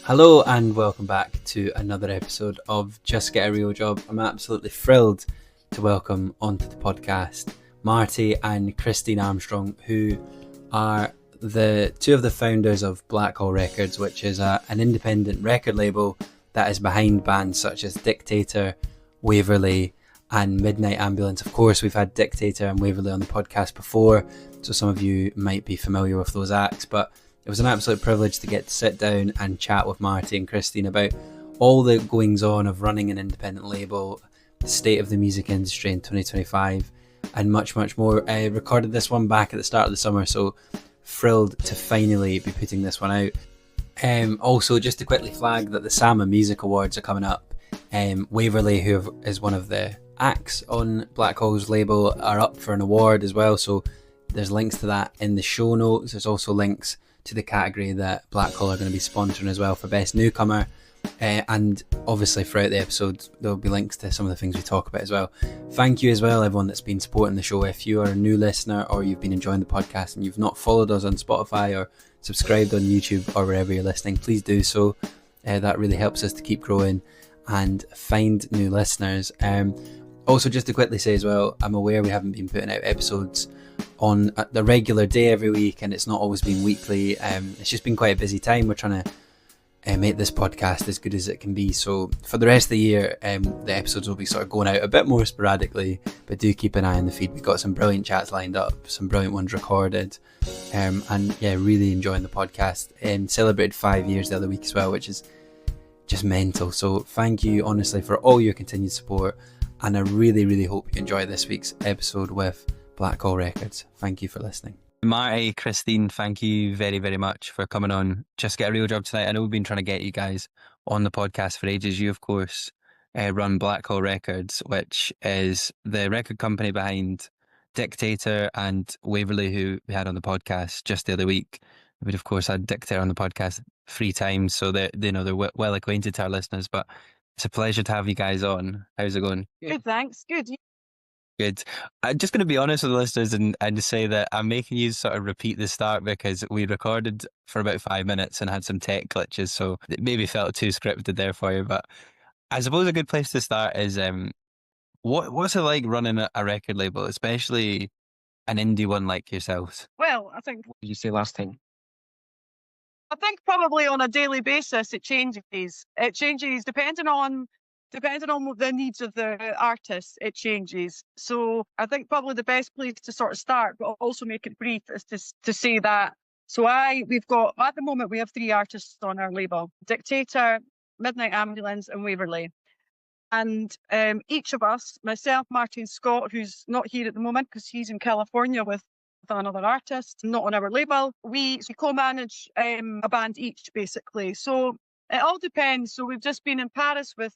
Hello and welcome back to another episode of Just Get a Real Job. I'm absolutely thrilled to welcome onto the podcast Martyn and Christine Armstrong, who are the two of the founders of Blackhall Records, which is an independent record label that is behind bands such as Dictator, Waverley and Midnight Ambulance. Of course, we've had Dictator and Waverley on the podcast before, so some of you might be familiar with those acts, but it was an absolute privilege to get to sit down and chat with Martyn and Christine about all the goings on of running an independent label, the state of the music industry in 2025, and much, much more. I recorded this one back at the start of the summer, so thrilled to finally be putting this one out. Also, just to quickly flag that the Sama Music Awards are coming up. Waverley, who is one of the acts on Blackhall's label, are up for an award as well, so there's links to that in the show notes. There's also links to the category that Blackhall are going to be sponsoring as well for Best Newcomer, and obviously throughout the episode there'll be links to some of the things we talk about as well. Thank you as well everyone that's been supporting the show. If you are a new listener or you've been enjoying the podcast and you've not followed us on Spotify or subscribed on YouTube or wherever you're listening, please do so. That really helps us to keep growing and find new listeners. Also, just to quickly say as well, I'm aware we haven't been putting out episodes on the regular day every week, and it's not always been weekly. It's just been quite a busy time. We're trying to make this podcast as good as it can be. So for the rest of the year, the episodes will be sort of going out a bit more sporadically, but do keep an eye on the feed. We've got some brilliant chats lined up, some brilliant ones recorded, and yeah, really enjoying the podcast. Celebrated 5 years the other week as well, which is just mental. So thank you honestly for all your continued support, and I really hope you enjoy this week's episode with Blackhall Records. Thank you for listening. Marty, Christine, thank you very much for coming on Just Get a Real Job tonight. I know we've been trying to get you guys on the podcast for ages. You, of course, run Blackhall Records, which is the record company behind Dictator and Waverley, who we had on the podcast just the other week. We'd, of course, had Dictator on the podcast 3 times, so they're well acquainted to our listeners, but it's a pleasure to have you guys on. How's it going? Good, thanks. Good. Good. I'm just going to be honest with the listeners and say that I'm making you sort of repeat the start because we recorded for about 5 minutes and had some tech glitches, so it maybe felt too scripted there for you. But I suppose a good place to start is what's it like running a record label, especially an indie one like yourselves? Well, I think What did you say last time? probably on a daily basis it changes. It changes depending on what the needs of the artist. It changes. So I think probably the best place to sort of start, but also make it brief, is to say that. So we've got at the moment we have 3 artists on our label: Dictator, Midnight Ambulance, and Waverley. And each of us, myself, Martyn, Scott, who's not here at the moment because he's in California with another artist, not on our label, we co-manage a band each, basically. So it all depends. So we've just been in Paris with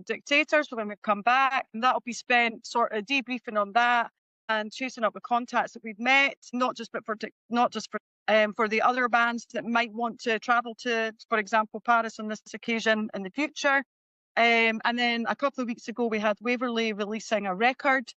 Dictator, so when we come back, and that'll be spent sort of debriefing on that and chasing up the contacts that we've met, not just for the other bands that might want to travel to, for example, Paris on this occasion in the future. And then a couple of weeks ago, we had Waverley releasing a record.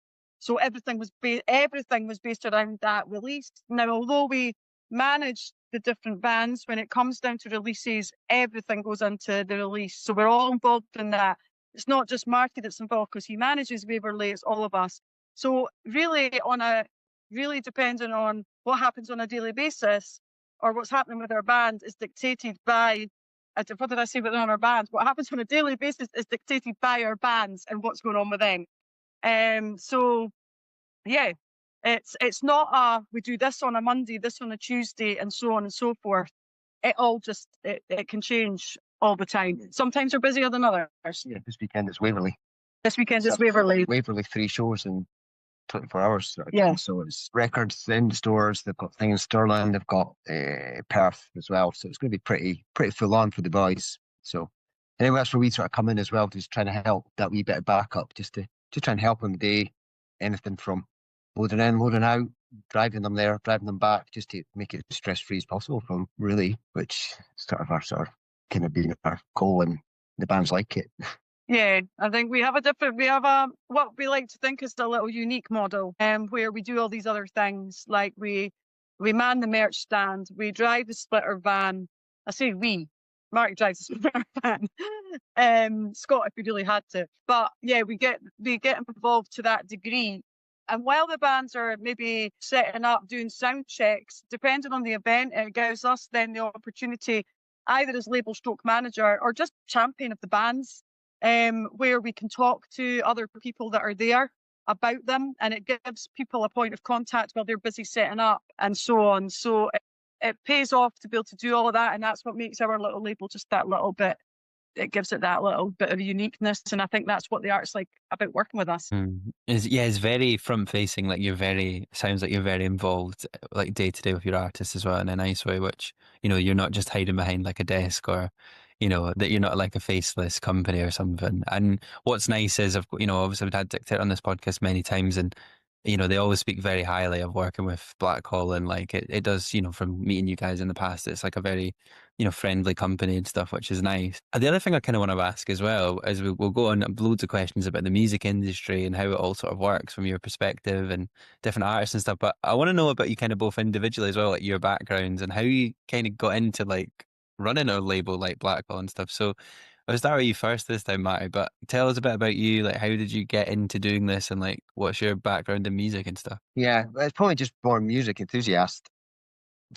So everything was based around that release. Now, although we manage the different bands, when it comes down to releases, everything goes into the release. So we're all involved in that. It's not just Marty that's involved because he manages Waverley, it's all of us. So really depending on what happens on a daily basis or what's happening with our band is dictated by, what did I say within our band? What happens on a daily basis is dictated by our bands and what's going on with them. So yeah, it's not we do this on a Monday, this on a Tuesday, and so on and so forth. It all just it can change all the time. Sometimes we're busier than others. Yeah, this weekend it's Waverley. This weekend is Waverley. Waverley 3 shows in 24 hours. Yeah. So it's records in the stores. They've got things in Stirling. They've got Perth as well. So it's going to be pretty full on for the boys. So anyway, that's where we sort of come in as well, just trying to help that wee bit of backup, just to try and help them the day. Anything from loading in, loading out, driving them there, driving them back, just to make it as stress-free as possible from really, which sort of our kind of being our goal, and the bands like it. Yeah, I think we have what we like to think is a little unique model, where we do all these other things, like we man the merch stand, we drive the splitter van. I say we, Marty drives us a van. Scott, if we really had to. But yeah, we get involved to that degree. And while the bands are maybe setting up, doing sound checks, depending on the event, it gives us then the opportunity, either as label stroke manager or just champion of the bands, where we can talk to other people that are there about them, and it gives people a point of contact while they're busy setting up and so on. So it pays off to be able to do all of that, and that's what makes our little label just that little bit. It gives it that little bit of uniqueness, and I think that's what the art's like about working with us. It's very front facing. Like sounds like you're very involved, like day to day with your artists as well, in a nice way. Which you're not just hiding behind like a desk, or that you're not like a faceless company or something. And what's nice is, obviously we've had Dictator on this podcast many times, and they always speak very highly of working with Blackhall, and like it does, from meeting you guys in the past, it's like a very, friendly company and stuff, which is nice. And the other thing I kind of want to ask as well is we'll go on loads of questions about the music industry and how it all sort of works from your perspective and different artists and stuff. But I want to know about you kind of both individually as well, like your backgrounds and how you kind of got into like running a label like Blackhall and stuff. So I'll start with you first this time, Matty, but tell us a bit about you. Like, how did you get into doing this, and like, what's your background in music and stuff? Yeah, it's probably just born music enthusiast.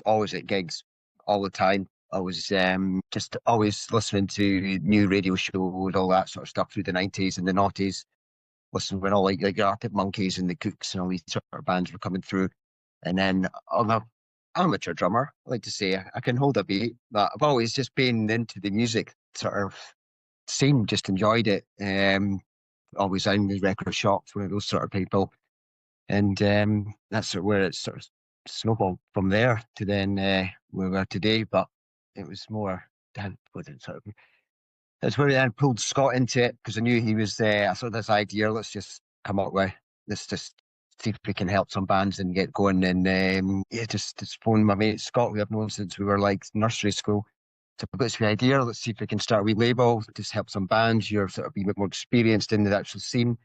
Always at gigs, all the time. I was just always listening to new radio shows, all that sort of stuff through the 90s and the noughties. Listening when all like Arctic Monkeys and the Kooks and all these sort of bands were coming through. And then I'm an amateur drummer. I like to say I can hold a beat, but I've always just been into the music sort of scene, just enjoyed it. Always in the record shops, one of those sort of people. And that's sort of where it sort of snowballed from there to then where we are today. But it was more that's where I pulled Scott into it, because I knew he was I saw this idea, let's just come up with let's just see if we can help some bands and get going. And just phone my mate Scott, we have known since we were like nursery school. So I've got this idea, let's see if we can start a wee label, just help some bands. You're sort of a bit more experienced in the actual scene.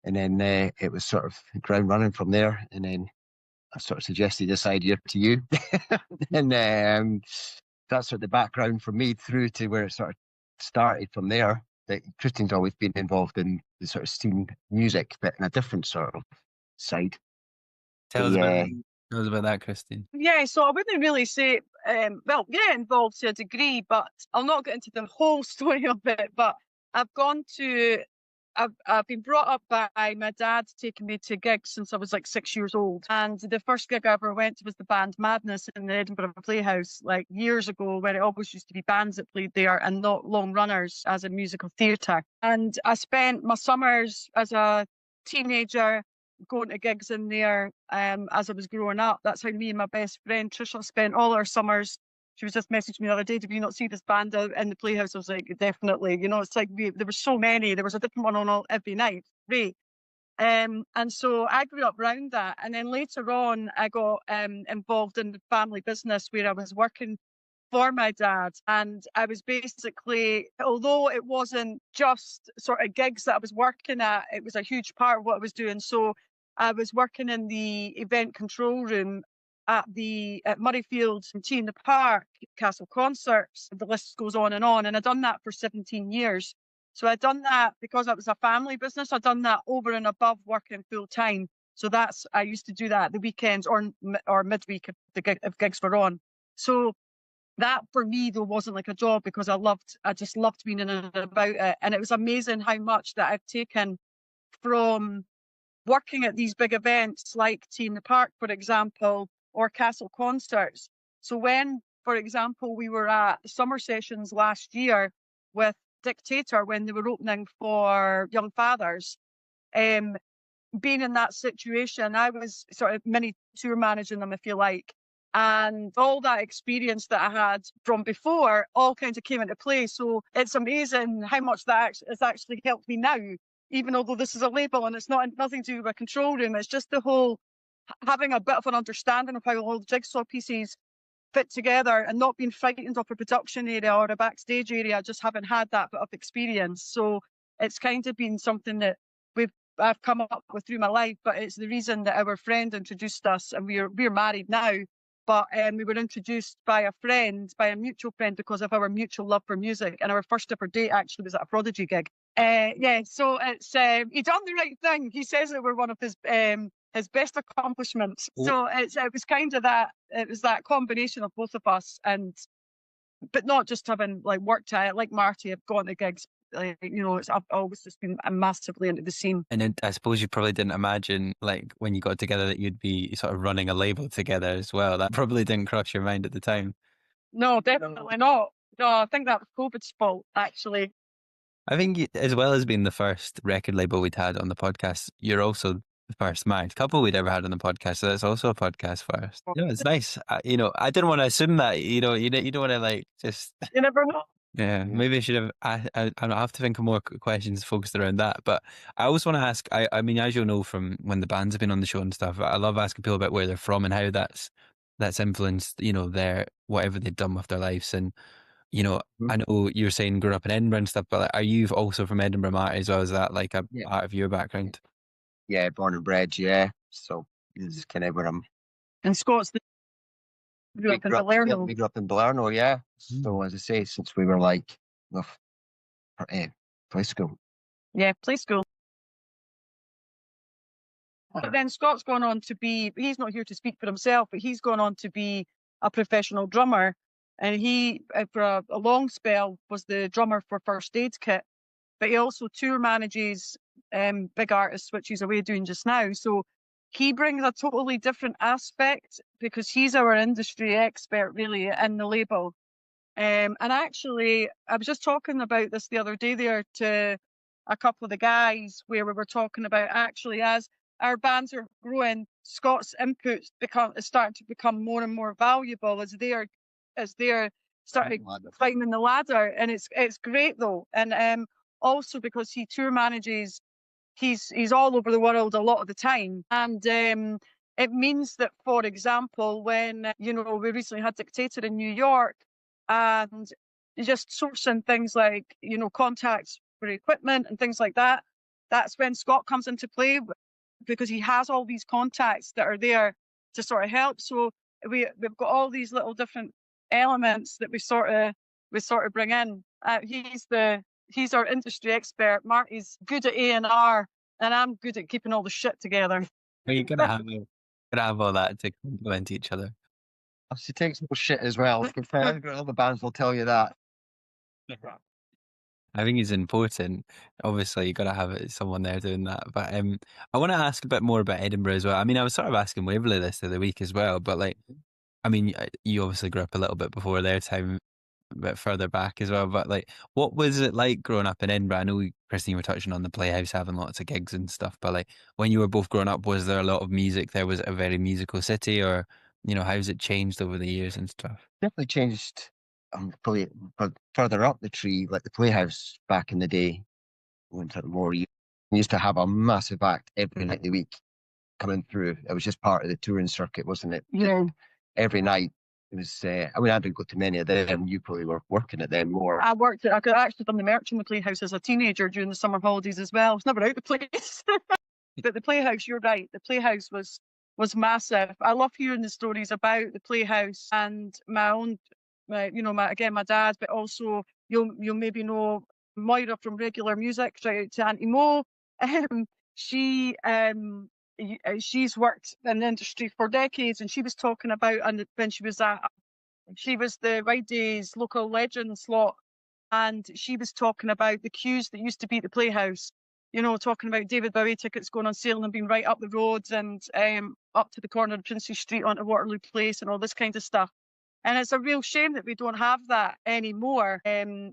And then it was sort of ground running from there. And then I sort of suggested this idea to you. And that's sort of the background from me through to where it sort of started from there. That Christine's always been involved in the sort of scene music, but in a different sort of side. Tell us about that, Christine. Yeah, so I wouldn't really say, involved to a degree, but I'll not get into the whole story of it. But I've been brought up by my dad taking me to gigs since I was like 6 years old. And the first gig I ever went to was the band Madness in the Edinburgh Playhouse, like years ago, where it always used to be bands that played there and not long runners as a musical theatre. And I spent my summers as a teenager going to gigs in there as I was growing up. That's how me and my best friend Trisha spent all our summers. She was just messaging me the other day, did you not see this band out in the Playhouse? I was like, definitely. It's like there were so many. There was a different one on every night. Great. And so I grew up around that. And then later on, I got involved in the family business where I was working for my dad. And I was basically, although it wasn't just sort of gigs that I was working at, it was a huge part of what I was doing. So I was working in the event control room at Murrayfield, T in the Park, Castle Concerts. The list goes on. And I'd done that for 17 years. So I'd done that because it was a family business. I'd done that over and above working full time. So I used to do that the weekends or midweek if gigs were on. So that for me though wasn't like a job, because I just loved being in and about it. And it was amazing how much that I've taken from working at these big events like T in the Park, for example, or Castle Concerts. So when, for example, we were at the summer sessions last year with Dictator, when they were opening for Young Fathers, being in that situation, I was sort of mini tour managing them, if you like. And all that experience that I had from before all kind of came into play. So it's amazing how much that has actually helped me now, even although this is a label and it's nothing to do with a control room. It's just the whole having a bit of an understanding of how all the jigsaw pieces fit together and not being frightened of a production area or a backstage area, just having had that bit of experience. So it's kind of been something that I've come up with through my life, but it's the reason that our friend introduced us, and we're married now. but we were introduced by a mutual friend, because of our mutual love for music. And our first ever date actually was at a Prodigy gig. So it's he done the right thing. He says that we're one of his best accomplishments. So it was kind of that. It was that combination of both of us, but not just having like worked at it like Marty. I've gone to gigs. I've always just been massively into the scene. And then I suppose you probably didn't imagine, like, when you got together, that you'd be sort of running a label together as well. That probably didn't cross your mind at the time. No, definitely not. No, I think that was COVID's fault, actually. I think as well as being the first record label we'd had on the podcast, you're also the first married couple we'd ever had on the podcast. So that's also a podcast first. It's nice. I didn't want to assume that, you don't want to like just... You never know. Yeah, maybe I should have. I have to think of more questions focused around that. But I always want to ask. I mean, as you'll know from when the bands have been on the show and stuff, I love asking people about where they're from and how that's influenced, their whatever they've done with their lives. And I know you're saying growing up in Edinburgh and stuff, but like, are you also from Edinburgh, Marty, as well? Is that like a part of your background? Yeah, born and bred. Yeah, so this is kind of where I'm. And Scott's we grew up in Balerno. We grew up in Balerno, yeah. So as I say, since we were like, play school. Yeah, play school. But then Scott's gone on to be, he's not here to speak for himself, but he's gone on to be a professional drummer. And he, for a long spell, was the drummer for First Aid Kit. But he also tour manages big artists, which he's away doing just now. So he brings a totally different aspect, because he's our industry expert, really, in the label. And actually, I was just talking about this the other day there to a couple of the guys, where we were talking about actually, as our bands are growing, Scott's input is starting to become more and more valuable as they're starting climbing the ladder. And it's great though. And also because he tour manages. He's all over the world a lot of the time, and it means that, for example, when we recently had Dictator in New York, and just sourcing things like contacts for equipment and things like that, that's when Scott comes into play, because he has all these contacts that are there to sort of help. So we've got all these little different elements that we sort of bring in. He's our industry expert. Marty's good at A&R, and I'm good at keeping all the shit together. Well, you're gonna have all that to complement each other. She takes no shit as well. All the bands will tell you that. I think it's important. Obviously, you got to have someone there doing that. But I want to ask a bit more about Edinburgh as well. I mean, I was sort of asking Waverley this the other week as well. But like, I mean, you obviously grew up a little bit before their time, a bit further back as well. But like, what was it like growing up in Edinburgh? I know, Christine, you were touching on the Playhouse having lots of gigs and stuff. But like, when you were both growing up, was there a lot of music there? Was it a very musical city, or how's it changed over the years and stuff? Definitely changed. Probably further up the tree, like the Playhouse back in the day, we used to have a massive act every night of the week coming through. It was just part of the touring circuit, wasn't it? Yeah. Every night. It was. I didn't go to many of them. You probably were working at them more. I could actually done the merch in the Playhouse as a teenager during the summer holidays as well. I was never out the place. But the Playhouse, you're right. The Playhouse was massive. I love hearing the stories about the Playhouse and my own. My dad, but also you'll maybe know Moira from Regular Music. Shout out to Auntie Mo. She's worked in the industry for decades, and she was talking about, and when she was the Ride Days local legend slot, and she was talking about the queues that used to be at the Playhouse. Talking about David Bowie tickets going on sale and being right up the roads and up to the corner of Princes Street onto Waterloo Place and all this kind of stuff. And it's a real shame that we don't have that anymore. I'd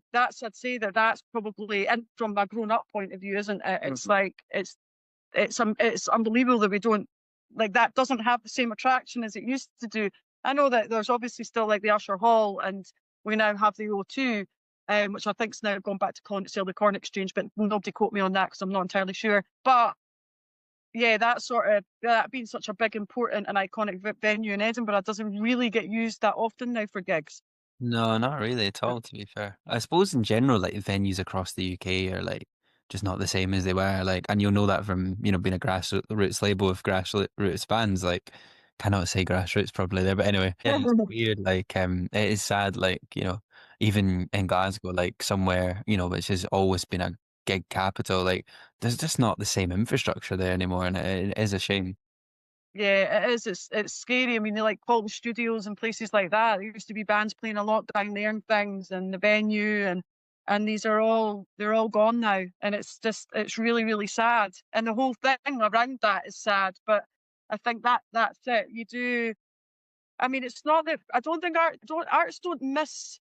say that's probably, and from a grown-up point of view, isn't it? It's like it's unbelievable that we don't, like, that doesn't have the same attraction as it used to do. I know that there's obviously still like the Usher Hall, and we now have the O2, which I think's now gone back to sell the Corn Exchange, but nobody quote me on that because I'm not entirely sure. But yeah, that being such a big, important and iconic venue in Edinburgh doesn't really get used that often now for gigs. No, not really at all, to be fair. I suppose in general, like, venues across the UK are like just not the same as they were. Like, and you'll know that from, being a grassroots label with grassroots bands. Like, cannot say grassroots probably there, but anyway, yeah, it's weird. Like, it is sad. Like, even in Glasgow, like somewhere, which has always been a gig capital, like there's just not the same infrastructure there anymore, and it is a shame. Yeah, it is. It's scary. I mean, they like Quality Studios and places like that. There used to be bands playing a lot down there and things, and the venue, and they're all gone now, and it's really really sad. And the whole thing around that is sad. But I think that's it. You do. I mean, it's not that I don't think artists don't miss.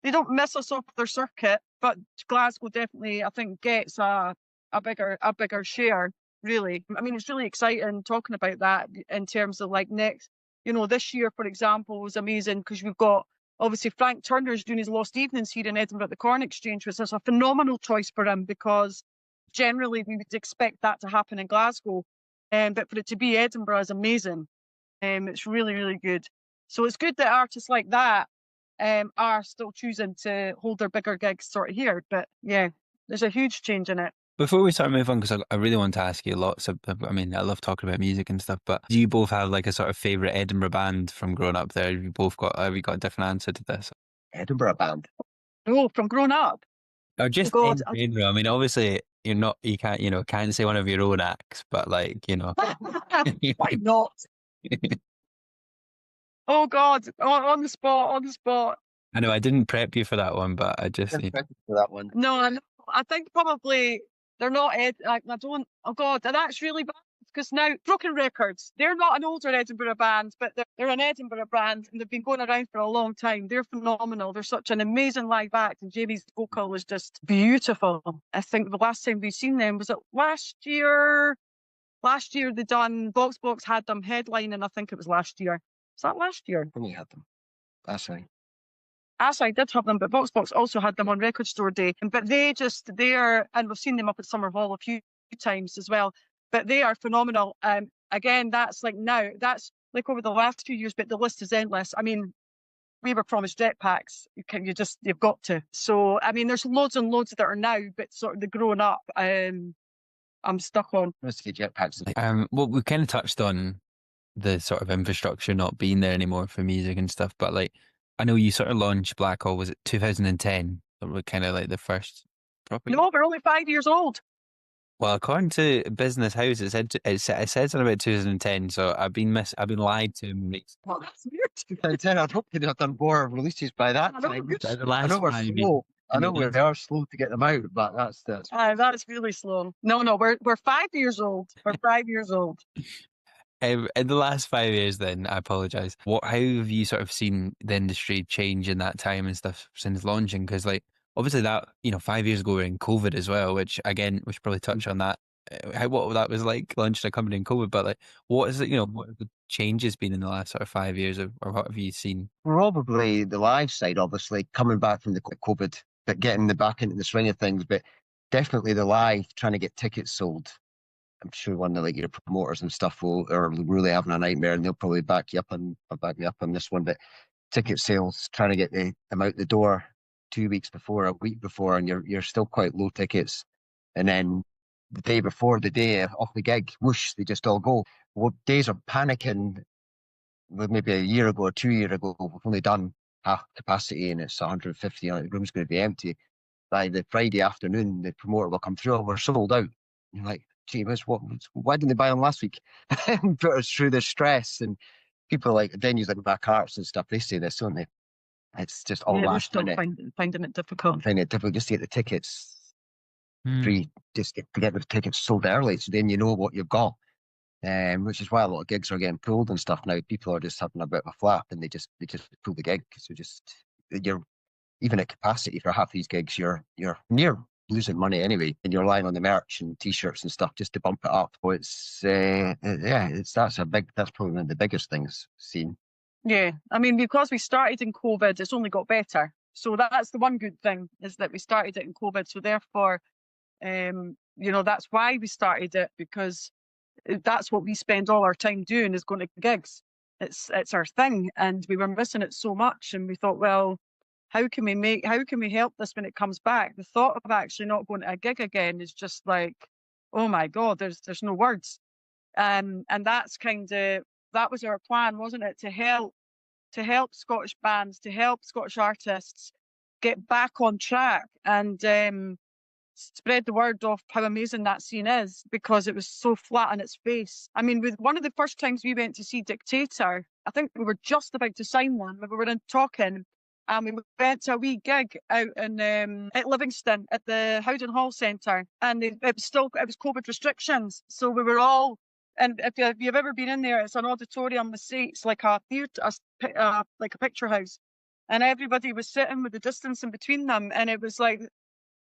They don't miss us off their circuit, but Glasgow definitely, I think, gets a bigger share. Really, I mean, it's really exciting talking about that in terms of like next. This year, for example, was amazing because we've got obviously Frank Turner's doing his Lost Evenings here in Edinburgh at the Corn Exchange, which is a phenomenal choice for him because generally we would expect that to happen in Glasgow, but for it to be Edinburgh is amazing. It's really really good. So it's good that artists like that are still choosing to hold their bigger gigs sort of here. But yeah, there's a huge change in it. Before we start moving on, because I really want to ask you lots of, I mean, I love talking about music and stuff, but do you both have like a sort of favourite Edinburgh band from growing up there? Have you got a different answer to this? Edinburgh band. Oh, from growing up. Or just Oh in God. general? I mean, obviously you can't say one of your own acts, but like, Why not? Oh God, on the spot. I know I didn't prep you for that one, but I just For that one. No, I think probably they're not I don't. Oh God, and that's really bad because now Broken Records, they're not an older Edinburgh band, but they're an Edinburgh band and they've been going around for a long time. They're phenomenal. They're such an amazing live act, and Jamie's vocal was just beautiful. I think the last time we've seen them was it last year. Last year they done Box had them headlining. I think it was last year. Was that last year? When you had them. That's right. I did have them, but Box also had them on Record Store Day. But and we've seen them up at Summer Hall a few times as well. But they are phenomenal. Again, that's like now, that's like over the last few years, but the list is endless. I mean, we were promised jetpacks. You've got to. So, I mean, there's loads and loads that are now, but sort of the growing up, I'm stuck on. Let's get jetpacks. Well, we kind of touched on the sort of infrastructure not being there anymore for music and stuff, but like, I know you sort of launched Blackhall, was it 2010? That was kind of like the first proper. No, we're only 5 years old. Well, according to Business House, it says something about 2010. So I've been lied to. Well, that's weird. 2010. I'd hoped they'd have done more releases by that I know, time. good. I know we're slow. I know we are slow to get them out, but that's. That's really slow. No, we're 5 years old. We're 5 years old. In the last 5 years, then I apologise. How have you sort of seen the industry change in that time and stuff since launching? Because like obviously that 5 years ago we were in COVID as well, which again we should probably touch on that. What that was like launching a company in COVID, but like what is it? What have the changes been in the last sort of 5 years, or what have you seen? Probably the live side, obviously coming back from the COVID, but getting the back into the swing of things. But definitely the live, trying to get tickets sold. I'm sure one of like your promoters and stuff are really having a nightmare, and they'll probably back me up on this one. But ticket sales, trying to get them out the door 2 weeks before, a week before, and you're still quite low tickets. And then the day before the day off the gig, whoosh, they just all go. Well, days of panicking. Maybe a year ago or 2 years ago, we've only done half capacity, and it's 150. The room's going to be empty. By the Friday afternoon, the promoter will come through. Oh, we're sold out. And you're like, gee whiz, why didn't they buy them last week? And put us through the stress. And people like venues like Back Arts and stuff, they say this, don't they? It's just all last minute. Finding it difficult. Finding it difficult just to get the tickets free, just to get the tickets sold early, so then you know what you've got. Which is why a lot of gigs are getting pulled and stuff now. People are just having a bit of a flap, and they just pull the gig. So you're even at capacity for half these gigs, you're near losing money anyway, and you're relying on the merch and t-shirts and stuff just to bump it up. So it's that's probably one of the biggest things seen. Yeah, I mean, because we started in COVID, it's only got better. So that's the one good thing, is that we started it in COVID. So therefore, that's why we started it, because that's what we spend all our time doing, is going to gigs. It's our thing, and we were missing it so much, and we thought, well, how can we help this when it comes back? The thought of actually not going to a gig again is just like, oh my God, there's no words. And that's kind of that was our plan, wasn't it? To help Scottish bands, to help Scottish artists get back on track and spread the word of how amazing that scene is, because it was so flat on its face. I mean, with one of the first times we went to see Dictator, I think we were just about to sign one. We were in talking, and we went to a wee gig out in at Livingston at the Howden Hall Centre, and it was COVID restrictions, so we were all. And if you've ever been in there, it's an auditorium with seats like a theatre, like a picture house, and everybody was sitting with the distance in between them, and it was like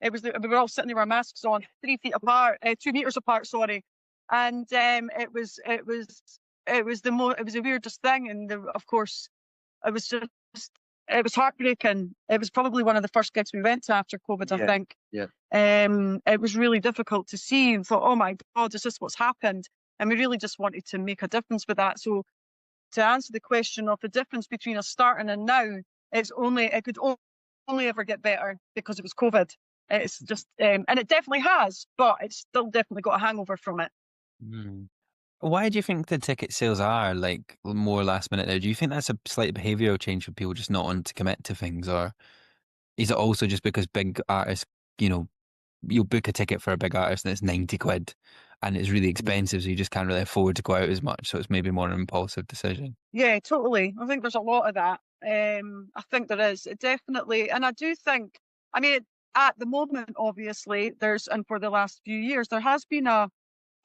we were all sitting there with our masks on, 3 feet apart, 2 meters apart, sorry, and it was the weirdest thing, and of course, it was heartbreaking. It was probably one of the first gigs we went to after COVID, I think. Yeah. It was really difficult to see, and thought, oh my God, is this what's happened? And we really just wanted to make a difference with that. So to answer the question of the difference between us starting and now, it could only ever get better because it was COVID. It's just, and it definitely has, but it's still definitely got a hangover from it. Mm. Why do you think the ticket sales are like more last minute now? Do you think that's a slight behavioural change for people just not wanting to commit to things, or is it also just because big artists, you'll book a ticket for a big artist and it's 90 quid and it's really expensive, so you just can't really afford to go out as much, so it's maybe more an impulsive decision? Yeah, totally. I think there's a lot of that. I think there is. It definitely, and I do think, I mean, at the moment, obviously, and for the last few years, there has been a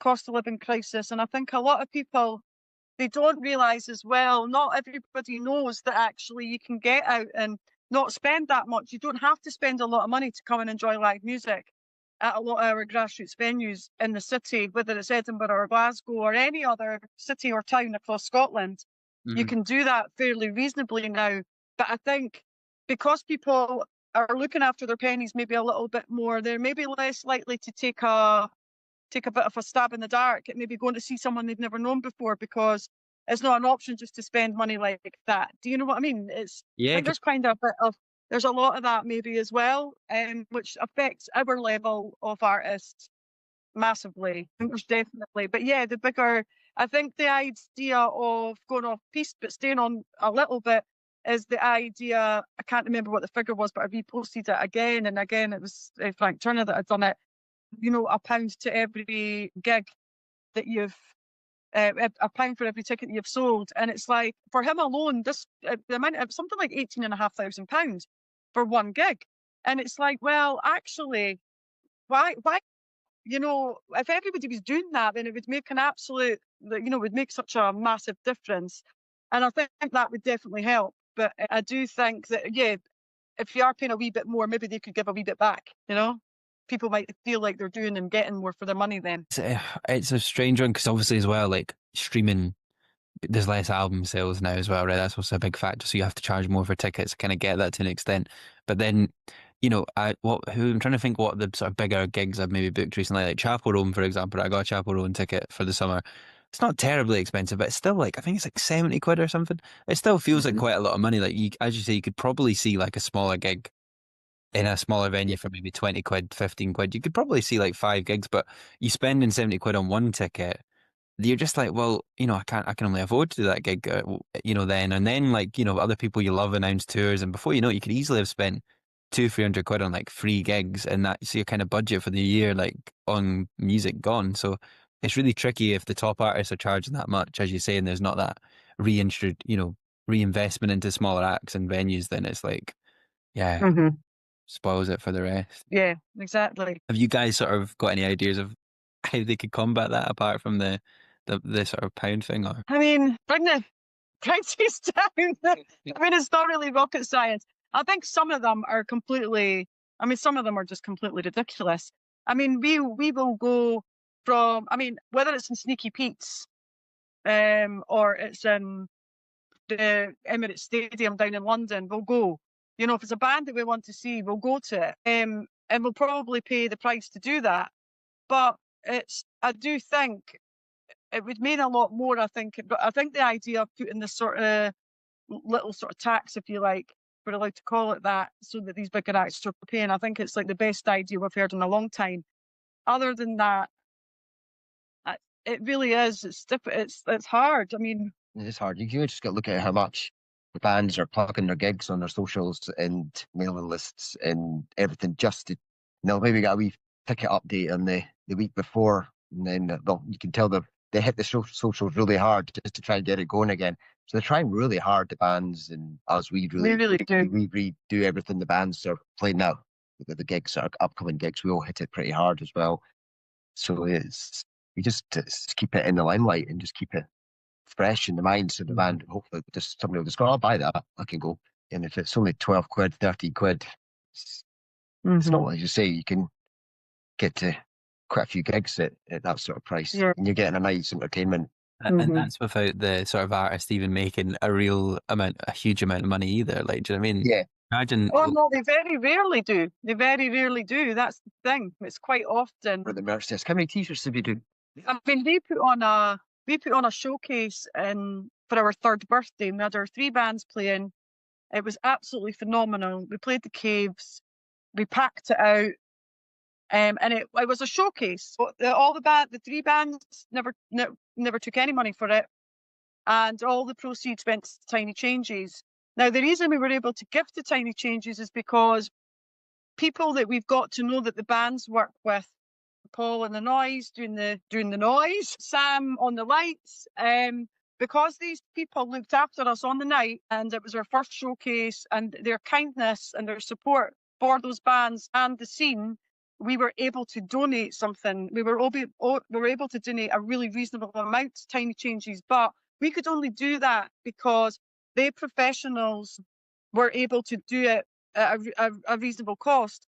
cost of living crisis, and I think a lot of people, they don't realise as well, not everybody knows that actually you can get out and not spend that much. You don't have to spend a lot of money to come and enjoy live music at a lot of our grassroots venues in the city, whether it's Edinburgh or Glasgow or any other city or town across Scotland. Mm-hmm. You can do that fairly reasonably now. But I think because people are looking after their pennies maybe a little bit more, they're maybe less likely to take a bit of a stab in the dark at maybe going to see someone they've never known before, because it's not an option just to spend money like that. Do you know what I mean? I think there's kind of there's a lot of that maybe as well, which affects our level of artists massively. I think there's definitely, but yeah, I think the idea of going off piste but staying on a little bit is the idea. I can't remember what the figure was, but I reposted it again and again. It was Frank Turner that had done it. £1 to every gig that you've, £1 for every ticket that you've sold. And it's like, for him alone, the amount of something like £18,500 for one gig. And it's like, well, actually, why, if everybody was doing that, then it would make would make such a massive difference. And I think that would definitely help. But I do think that, yeah, if you are paying a wee bit more, maybe they could give a wee bit back, People might feel like they're doing and getting more for their money then. It's a strange one, because obviously as well, like streaming, there's less album sales now as well, right? That's also a big factor. So you have to charge more for tickets. I kind of get that to an extent. But then, I'm trying to think what the sort of bigger gigs I've maybe booked recently, like Chapel Roan, for example. I got a Chapel Roan ticket for the summer. It's not terribly expensive, but it's still like, I think it's like 70 quid or something. It still feels like quite a lot of money. Like as you say, you could probably see like a smaller gig in a smaller venue for maybe 20 quid, 15 quid. You could probably see like 5 gigs, but you spending 70 quid on one ticket, you're just like, well, I can only afford to do that gig, then. And then like, other people you love announce tours, and before you know it, you could easily have spent 200-300 quid on like 3 gigs, and that's your kind of budget for the year, like on music gone. So it's really tricky if the top artists are charging that much, as you say, and there's not that reinvestment into smaller acts and venues, then it's like, yeah. Mm-hmm. Spoils it for the rest. Yeah, exactly. Have you guys sort of got any ideas of how they could combat that apart from the sort of pound thing? Or I mean, bring the prices down. I mean, it's not really rocket science. I think some of them are just completely ridiculous. I mean, we will go from, whether it's in Sneaky Pete's, or it's in the Emirates Stadium down in London, we'll go. If it's a band that we want to see, we'll go to it. And we'll probably pay the price to do that. But I do think it would mean a lot more, I think. But I think the idea of putting this sort of little sort of tax, if you like, we're allowed to call it that, so that these bigger acts are paying, I think it's like the best idea we've heard in a long time. Other than that, it really is. It's hard. I mean, It's hard. You just got to look at how much the bands are plugging their gigs on their socials and mailing lists and everything just to, maybe get a wee ticket update on the week before, and then you can tell they hit the socials really hard just to try and get it going again. So they're trying really hard, the bands, and us, They really do. we redo everything the bands are playing now. The gigs, our upcoming gigs, we all hit it pretty hard as well. So we just keep it in the limelight and just keep it fresh in the minds of the band. Hopefully, just somebody will just go, I'll buy that. I can go. And if it's only 12 quid, 30 quid, it's not what you say. You can get to quite a few gigs at that sort of price. Yeah. And you're getting a night's entertainment. And that's without the sort of artist even making a huge amount of money either. Like, do you know what I mean? Yeah. Imagine. Oh no, they very rarely do. They very rarely do. That's the thing. It's quite often. For the merch desk, how many t-shirts did we do? I mean, we put on a showcase for our third birthday. We had our 3 bands playing. It was absolutely phenomenal. We played the Caves. We packed it out. And it was a showcase. The 3 bands never took any money for it, and all the proceeds went to Tiny Changes. Now, the reason we were able to give to Tiny Changes is because people that we've got to know that the bands work with, Paul on the noise, doing the noise, Sam on the lights, because these people looked after us on the night, and it was our first showcase, and their kindness and their support for those bands and the scene, we were able to donate something. We were able to donate a really reasonable amount to Tiny Changes, but we could only do that because they professionals were able to do it at a reasonable cost.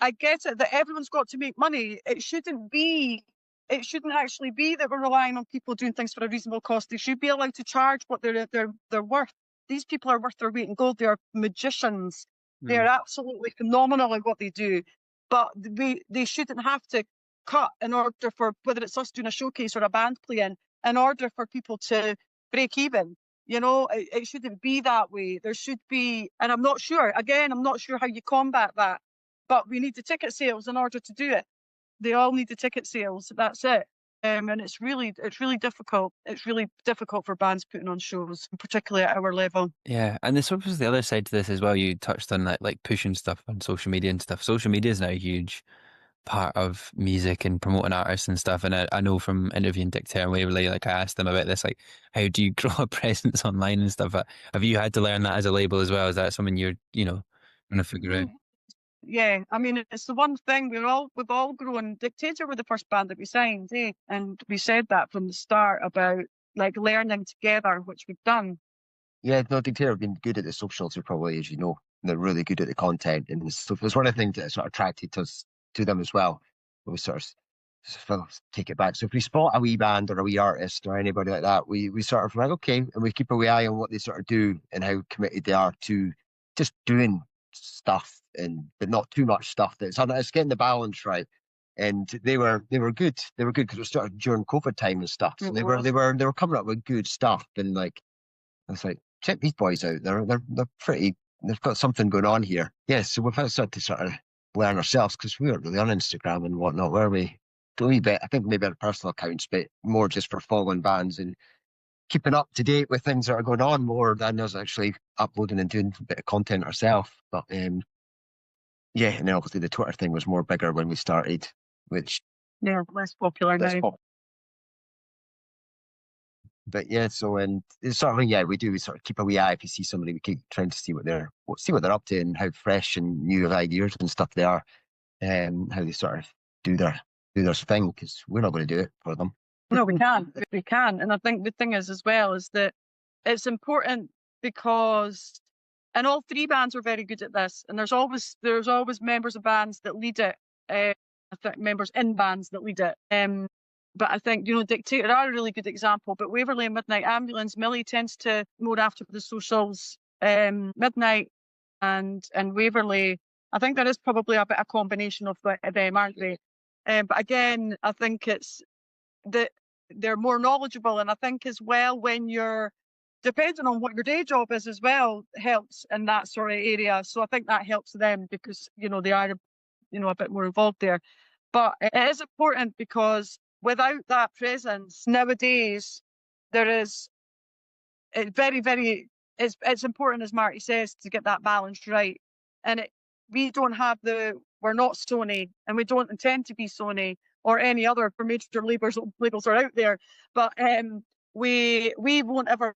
I get it that everyone's got to make money. It shouldn't actually be that we're relying on people doing things for a reasonable cost. They should be allowed to charge what they're worth. These people are worth their weight in gold. They are magicians. They're absolutely phenomenal at what they do. But they shouldn't have to cut in order for, whether it's us doing a showcase or a band playing, in order for people to break even. It shouldn't be that way. There should be, and I'm not sure how you combat that, but we need the ticket sales in order to do it. They all need the ticket sales. That's it. And it's really difficult. It's really difficult for bands putting on shows, particularly at our level. Yeah, and this was the other side to this as well. You touched on that, like pushing stuff on social media and stuff. Social media is now a huge part of music and promoting artists and stuff. And I know from interviewing Dictator and Waverley, like I asked them about this, like how do you grow a presence online and stuff? Have you had to learn that as a label as well? Is that something you're going to figure out? Yeah, I mean, it's the one thing we've all grown. Dictator were the first band that we signed, and we said that from the start about like learning together, which we've done. Yeah, no, Dictator have been good at the socials, probably, as you know. They're really good at the content, and so it's one of the things that sort of attracted us to them as well. We sort of take it back. So if we spot a wee band or a wee artist or anybody like that, we sort of like, okay, and we keep a wee eye on what they sort of do and how committed they are to just doing stuff, but not too much stuff. It's getting the balance right. And they were good. They were good because it was sort of during COVID time and stuff. So they were coming up with good stuff, and like I was like, check these boys out. They're pretty. They've got something going on here. Yes, so we've had to sort of learn ourselves because we weren't really on Instagram and whatnot, were we? A wee bit. I think maybe our personal accounts, but more just for following bands and keeping up to date with things that are going on more than us actually uploading and doing a bit of content ourselves. But yeah, and then obviously the Twitter thing was more bigger when we started, which less popular now. But yeah, so and it's sort of we sort of keep a wee eye if you see somebody. We keep trying to see what they're up to and how fresh and new of ideas and stuff they are, and how they sort of do their thing, because we're not going to do it for them. No, we can. We can. And I think the thing is as well is that it's important because, and all 3 bands are very good at this, and there's always members of bands that lead it. I think members in bands that lead it. But I think, Dictator are a really good example, but Waverley and Midnight Ambulance, Millie tends to more after the socials. Midnight and Waverley, I think there is probably a bit of combination of them, aren't they? But again, I think it's that they're more knowledgeable, and I think as well when you're depending on what your day job is as well helps in that sort of area. So I think that helps them because they are a bit more involved there. But it is important because without that presence nowadays, there is it's very, very, it's important, as Marty says, to get that balance right. And we're not Sony, and we don't intend to be Sony or any other major labels are out there. But we won't ever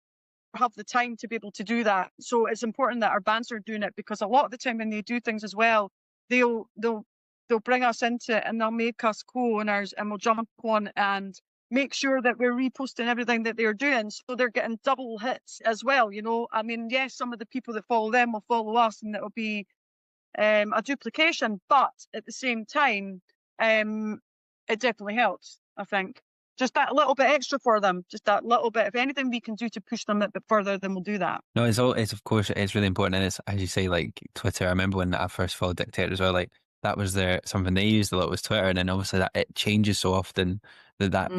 have the time to be able to do that. So it's important that our bands are doing it, because a lot of the time when they do things as well, they'll bring us into it and they'll make us co-owners, and we'll jump on and make sure that we're reposting everything that they're doing, so they're getting double hits as well. I mean, yes, some of the people that follow them will follow us, and it'll be a duplication, but at the same time, it definitely helps, I think. Just that little bit extra for them, just that little bit. If anything we can do to push them a bit further, then we'll do that. No, it's of course it's really important, and it's, as you say, like Twitter. I remember when I first followed Dictator as well. Like that was something they used a lot was Twitter, and then obviously that it changes so often that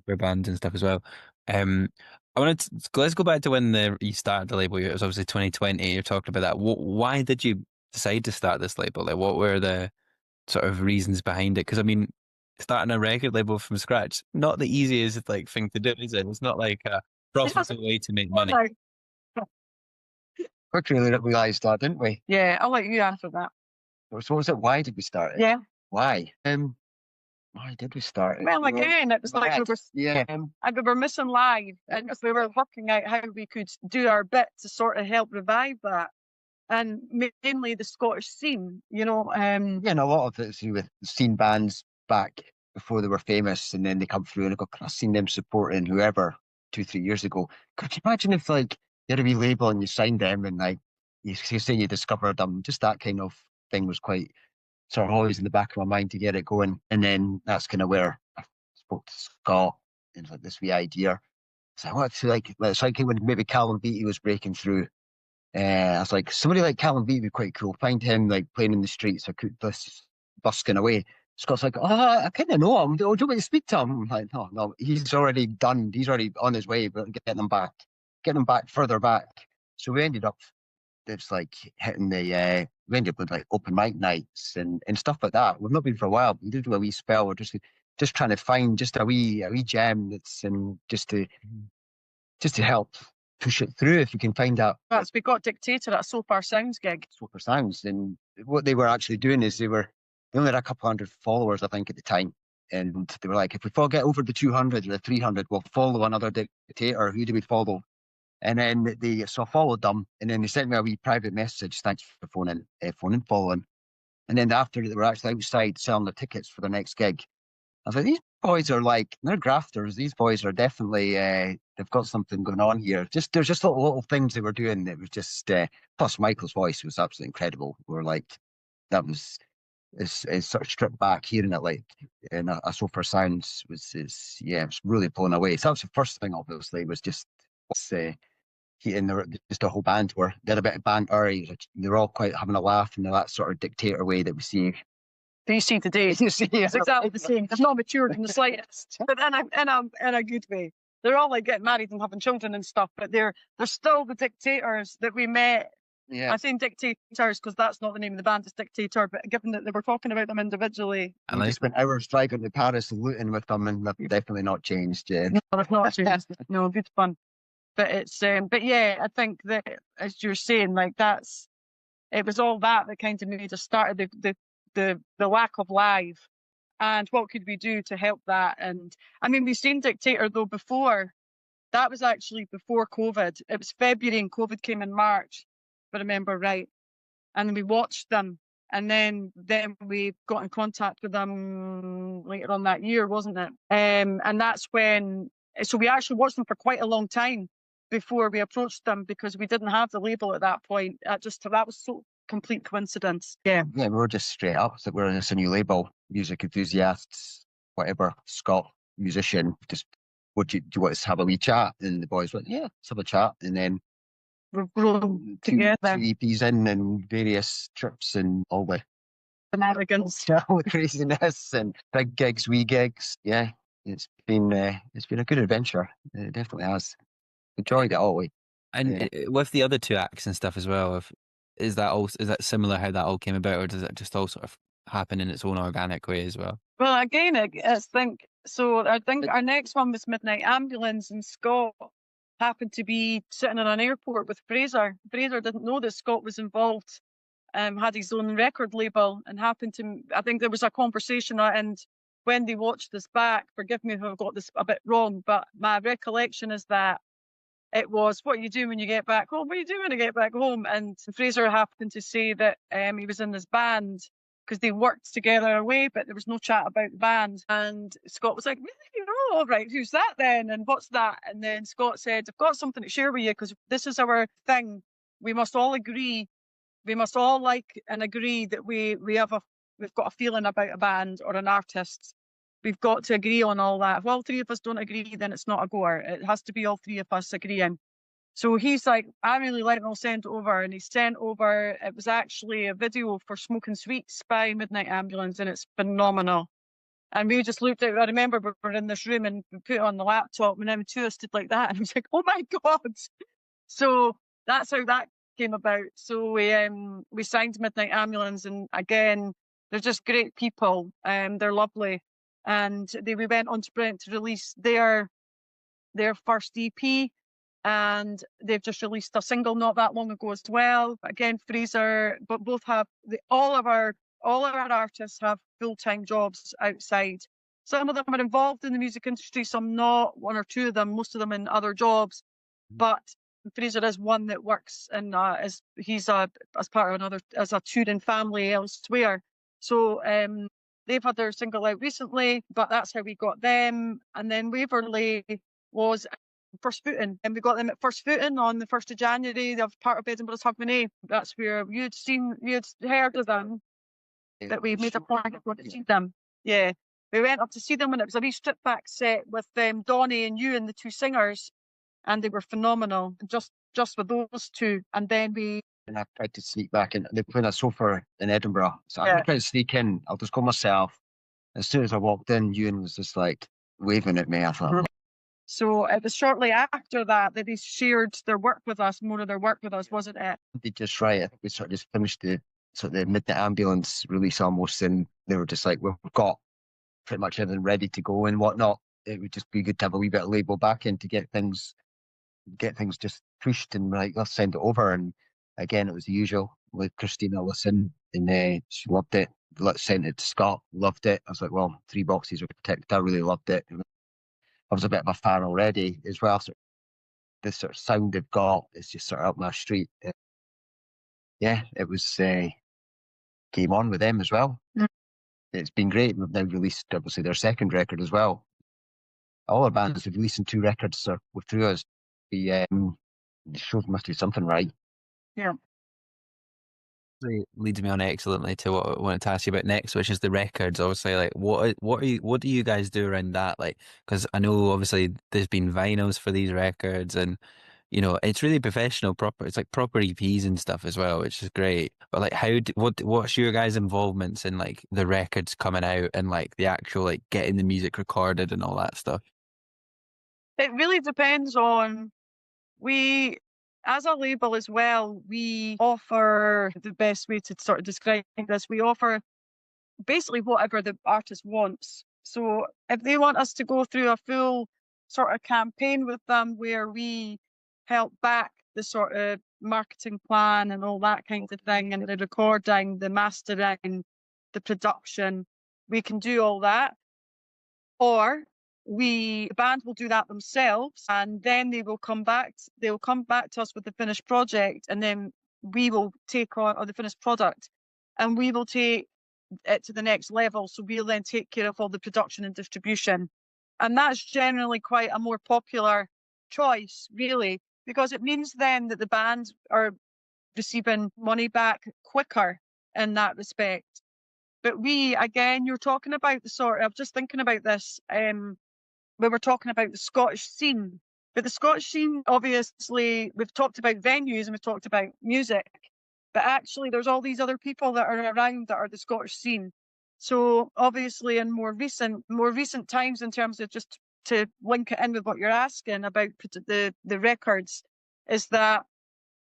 for bands and stuff as well. I wanted to, let's go back to when you started the label. It was obviously 2020. You're talking about that. Why did you decide to start this label? Like, what were the sort of reasons behind it? Because I mean, starting a record label from scratch, not the easiest thing to do, is it? It's not like a profitable way to make money. Quickly realised that, didn't we? Yeah, I'll let you answer that. So what was it? Why did we start it? Yeah. Why? Why did we start it? Well, again, it was like we were missing live, and we were working out how we could do our bit to sort of help revive that. And mainly the Scottish scene, and a lot of it is with scene bands back before they were famous, and then they come through, and I've seen them supporting whoever 2-3 years ago. Could you imagine if like you had a wee label and you signed them, and like you say you discovered them? Just that kind of thing was quite sort of always in the back of my mind to get it going. And then that's kind of where I spoke to Scott and like this wee idea. So I wanted to it's like when maybe Callum Beattie was breaking through. I was like, somebody like Callum Beattie would be quite cool. Find him like playing in the streets, I could busking away. Scott's like, I kind of know him. Do you want me to speak to him? I'm like, no, he's already done. He's already on his way, but getting him back further back. So we ended up, it's like hitting we ended up with like open mic nights and stuff like that. We've not been for a while. We did do a wee spell. We're just trying to find just a wee gem that's just to help push it through if you can find that. We got Dictator at a So Far Sounds gig. So Far Sounds, and what they were actually doing is they only had a couple hundred followers, I think, at the time. And they were like, if we get over the 200 or the 300, we'll follow another Dictator. Who do we follow? And then so I followed them, and then they sent me a wee private message. Thanks for phoning, following. And then after they were actually outside selling the tickets for their next gig, I was like, these boys are like, they're grafters. These boys are definitely, they've got something going on here. There's just little things they were doing that was just, plus Michael's voice was absolutely incredible. We're like, that was, it's sort of stripped back, hearing it like in a So Far Sounds was really blown away. So that was the first thing, obviously, was just just a whole band were. They had a bit of banter. They were all quite having a laugh in that sort of Dictator way that we see. Do you see today? It's exactly the same. They've not matured in the slightest, but in a good way. They're all like getting married and having children and stuff, but they're still the Dictators that we met. Yeah. I say Dictators because that's not the name of the band, it's Dictator, but given that they were talking about them individually. And I just spent hours driving to Paris and looting with them, and they've definitely not changed. Yeah. No, they've not changed. No, good fun. But it's but yeah, I think that, as you're saying, like it was all that kind of made us start the lack of live, and what could we do to help that? And I mean, we've seen Dictator though before. That was actually before COVID. It was February and COVID came in March, if I remember right. And then we watched them, and then we got in contact with them later on that year, wasn't it? And that's when. So we actually watched them for quite a long time before we approached them, because we didn't have the label at that point. That was so complete coincidence. Yeah, we were just straight up that we're just a new label, music enthusiasts, whatever. Scott, musician, just do you want us to have a wee chat? And the boys went, yeah, let's have a chat. And then we've grown together. 2 EPs in, and various trips and all the shenanigans, all the craziness and big gigs, wee gigs. Yeah. It's been a good adventure. It definitely has. Enjoyed it all. And with the other 2 acts and stuff as well, is that similar how that all came about, or does it just all sort of happen in its own organic way as well? Well, again, I think our next one was Midnight Ambulance, and Scott happened to be sitting in an airport with Fraser. Fraser didn't know that Scott was involved, had his own record label, and happened to, I think there was a conversation, and when they watched this back, forgive me if I've got this a bit wrong, but my recollection is that it was, what you do when you get back home? What do you do when you get back home? And Fraser happened to say that he was in this band because they worked together away, but there was no chat about the band. And Scott was like, really? Oh, all right, who's that then? And what's that? And then Scott said, I've got something to share with you because this is our thing. We must all agree. We must all like and agree that we've got a feeling about a band or an artist. We've got to agree on all that. If all three of us don't agree, then it's not a goer. It has to be all three of us agreeing. So he's like, I really like it, I'll send it over. And he sent over, it was actually a video for Smoking Sweets by Midnight Ambulance, and it's phenomenal. And we just looked at it. I remember we were in this room and we put it on the laptop, and then two of us stood like that. And I was like, oh my God. So that's how that came about. So we signed Midnight Ambulance, and again, they're just great people. They're lovely. And we went on to Brent to release their first EP, and they've just released a single not that long ago as well. Again, Fraser, but both have all of our artists have full-time jobs outside. Some of them are involved in the music industry, some not. One or two of them, most of them in other jobs. But Fraser is one that works and he's as part of another, as a touring family elsewhere. So they've had their single out recently, but that's how we got them. And then Waverley was First Footing, and we got them at First Footing on the 1st of January. They're part of Edinburgh's Hogmanay. That's where you'd heard of them, that we made a point to see them. Yeah, we went up to see them, and it was a wee strip back set with Donnie and you and the two singers, and they were phenomenal. Just with those two, and then I tried to sneak back in. They put a sofa in Edinburgh, so I tried to sneak in. I'll just go myself. As soon as I walked in, Ewan was just like waving at me. I thought. So it was shortly after that they shared their work with us, more of their work with us, wasn't it? They just right. I think we sort of just finished the Midnight Ambulance release almost, and they were just like, we've got pretty much everything ready to go and whatnot. It would just be good to have a wee bit of label back in to get things just pushed, and like, let's send it over. And again, it was the usual with Christina listened, and she loved it. Let's send it to Scott, loved it. I was like, well, 3 boxes are protected. I really loved it. I was a bit of a fan already as well. So this sort of sound they've got is just sort of up my street. Yeah, it was game on with them as well. Mm. It's been great. We've now released obviously their second record as well. All our bands have released 2 records through us. The shows must do something right. Yeah. Leads me on excellently to what I wanted to ask you about next, which is the records. Obviously, like what do you guys do around that? Like, because I know obviously there's been vinyls for these records, and you know it's really professional, proper. It's like proper EPs and stuff as well, which is great. But like, what's your guys' involvements in like the records coming out and like the actual like getting the music recorded and all that stuff? It really depends on as a label as well, we offer, the best way to sort of describe this, we offer basically whatever the artist wants. So if they want us to go through a full sort of campaign with them where we help back the sort of marketing plan and all that kind of thing, and the recording, the mastering, the production, we can do all that. Or the band will do that themselves, and then they'll come back to us with the finished project, and then we will take on the finished product, and we will take it to the next level. So we'll then take care of all the production and distribution, and that's generally quite a more popular choice, really, because it means then that the band are receiving money back quicker in that respect. But again, you're talking about I'm just thinking about this, we were talking about the Scottish scene. But the Scottish scene, obviously, we've talked about venues and we've talked about music, but actually there's all these other people that are around that are the Scottish scene. So obviously in more recent times, in terms of, just to link it in with what you're asking about the records, is that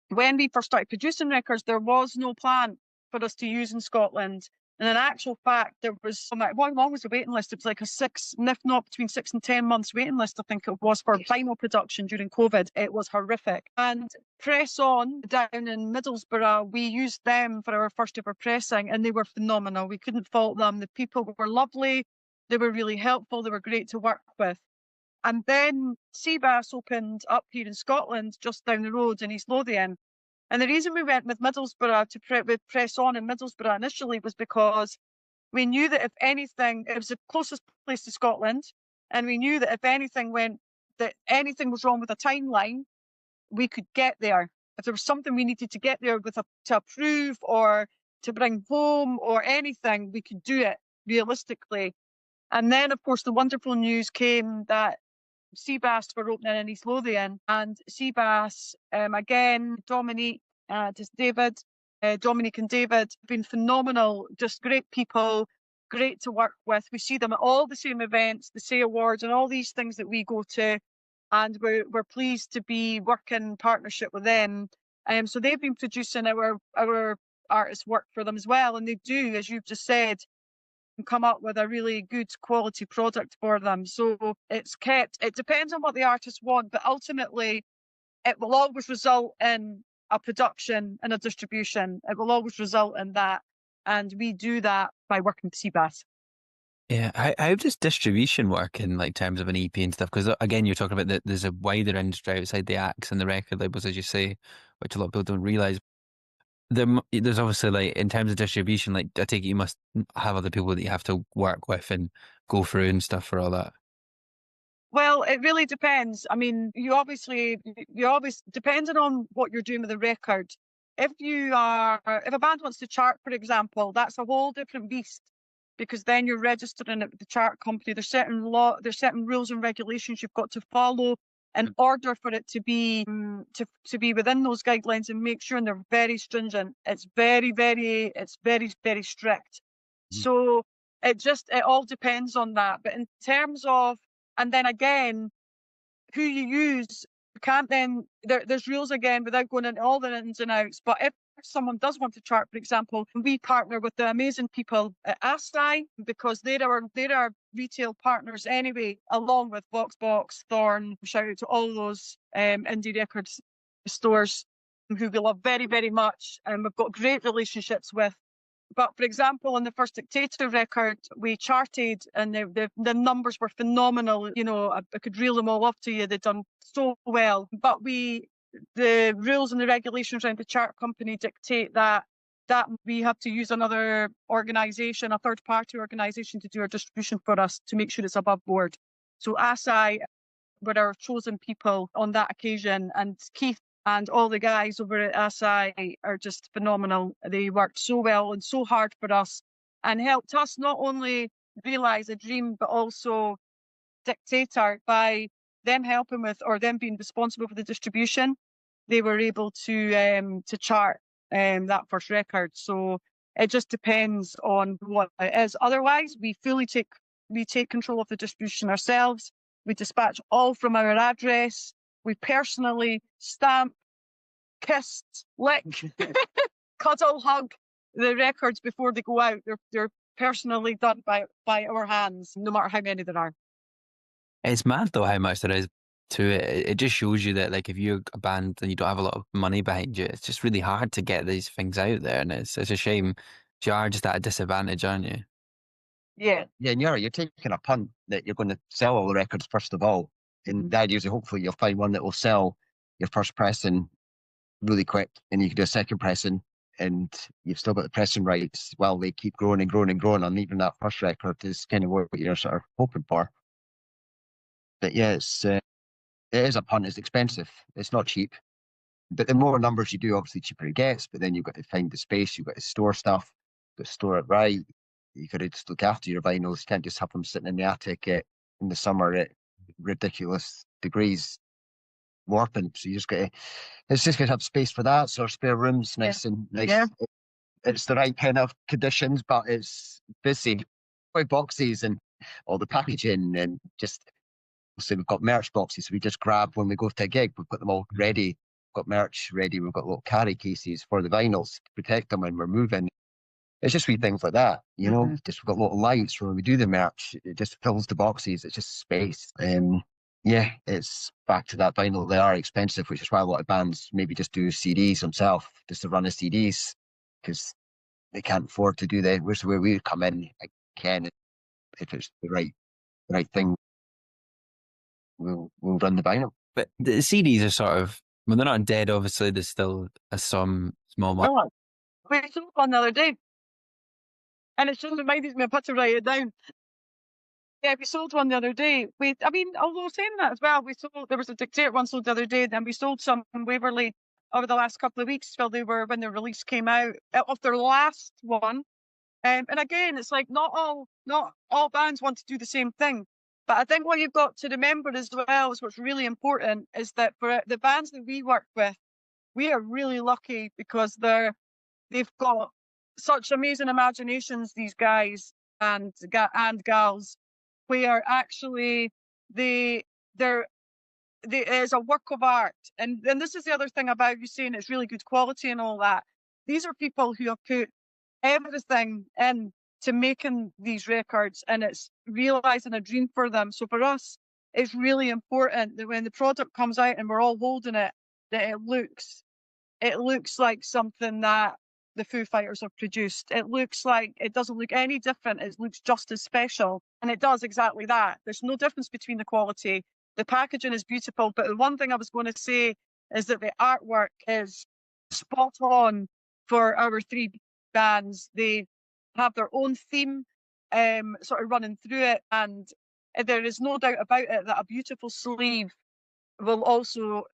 when we first started producing records, there was no plan for us to use in Scotland. And in actual fact, there was how long was the waiting list? It was like a 6, if not between 6 and 10 months waiting list, I think it was, for vinyl production during COVID. It was horrific. And Press On down in Middlesbrough, we used them for our first ever pressing, and they were phenomenal. We couldn't fault them. The people were lovely. They were really helpful. They were great to work with. And then Seabass opened up here in Scotland, just down the road in East Lothian. And the reason we went with Middlesbrough with Press On in Middlesbrough initially was because we knew that if anything, it was the closest place to Scotland, and we knew that if anything was wrong with a timeline, we could get there. If there was something we needed to get there to approve or to bring home or anything, we could do it realistically. And then, of course, the wonderful news came that Seabass were opening in East Lothian, and Seabass, again, Dominique and David, Dominique and David have been phenomenal, just great people, great to work with. We see them at all the same events, the SAY Awards and all these things that we go to, and we're pleased to be working in partnership with them. So they've been producing our artists' work for them as well, and they do, as you've just said, come up with a really good quality product for them. So it depends on what the artists want, but ultimately it will always result in a production and a distribution. It will always result in that. And we do that by working with Seabass. Yeah, how does distribution work in like terms of an EP and stuff? Because again, you're talking about that there's a wider industry outside the acts and the record labels, as you say, which a lot of people don't realise. There's obviously, like, in terms of distribution, like, I take it you must have other people that you have to work with and go through and stuff for all that. Well, it really depends. I mean, you always, depending on what you're doing with the record, if a band wants to chart, for example, that's a whole different beast, because then you're registering it with the chart company. There's certain rules and regulations you've got to follow in order for it to be within those guidelines and make sure, and they're very stringent. It's very, very strict. So it all depends on that. But in terms of, and then again, who you use, you can't then, there's rules again without going into all the ins and outs. But if someone does want to chart, for example, we partner with the amazing people at ASI, because they're our retail partners anyway, along with VoxBox, Thorn. Shout out to all those indie records stores who we love very, very much, and we've got great relationships with. But for example, on the first Dictator record, we charted, and the numbers were phenomenal. You know, I could reel them all off to you. They've done so well. But the rules and the regulations around the chart company dictate that we have to use another organisation, a third-party organisation, to do our distribution for us, to make sure it's above board. So ASI were our chosen people on that occasion, and Keith and all the guys over at ASI are just phenomenal. They worked so well and so hard for us, and helped us not only realise a dream, but also Dictator. By them helping with, or them being responsible for the distribution, they were able to chart that first record. So it just depends on what it is. Otherwise, we take control of the distribution ourselves. We dispatch all from our address. We personally stamp, kiss, lick, cuddle, hug the records before they go out. They're personally done by our hands, no matter how many there are. It's mad though how much there is to it. It just shows you that, like, if you're a band and you don't have a lot of money behind you, it's just really hard to get these things out there, and it's a shame. You are just at a disadvantage, aren't you? Yeah. Yeah, and you're taking a punt that you're going to sell all the records first of all. And the idea is that hopefully you'll find one that will sell your first pressing really quick, and you can do a second pressing, and you've still got the pressing rights while they keep growing and growing and growing. And even that first record is kind of what you're sort of hoping for. But yeah, it is a punt. It's expensive. It's not cheap. But the more numbers you do, obviously cheaper it gets. But then you've got to find the space. You've got to store stuff. You've got to store it right. You've got to just look after your vinyls. You can't just have them sitting in the attic in the summer at ridiculous degrees warping. So it's just got to have space for that. So our spare room's nice and nice. Yeah. It's the right kind of conditions, but it's busy. Boxes and all the packaging, and just, so we've got merch boxes. So we just grab when we go to a gig. We've got them all ready. We've got merch ready. We've got little carry cases for the vinyls to protect them when we're moving. it's just wee things like that, you know. Mm-hmm. Just we've got little lights when we do the merch. It just fills the boxes. It's just space. Yeah, it's back to that vinyl. They are expensive, which is why a lot of bands maybe just do CDs themselves, just to run the CDs, because they can't afford to do that. Which is where we come in again. If it's the right thing, we'll run the vinyl. But the CDs are sort of, well, they're not dead, obviously. There's still some small market. Oh, we sold one the other day, and it just reminded me, I had to write it down. Yeah, we sold one the other day. Although saying that as well, there was a Dictator one sold the other day, then we sold some in Waverley over the last couple of weeks when the release came out of their last one. And again, it's like not all bands want to do the same thing. But I think what you've got to remember as well is what's really important is that for the bands that we work with, we are really lucky because they've got such amazing imaginations, these guys and gals, where actually they're it is a work of art. And this is the other thing about you saying it's really good quality and all that. These are people who have put everything in to making these records, and it's realizing a dream for them. So for us, it's really important that when the product comes out and we're all holding it, that it looks like something that the Foo Fighters have produced. It doesn't look any different. It looks just as special. And it does exactly that. There's no difference between the quality. The packaging is beautiful. But the one thing I was going to say is that the artwork is spot on for our three bands. They have their own theme sort of running through it. And there is no doubt about it that a beautiful sleeve will also,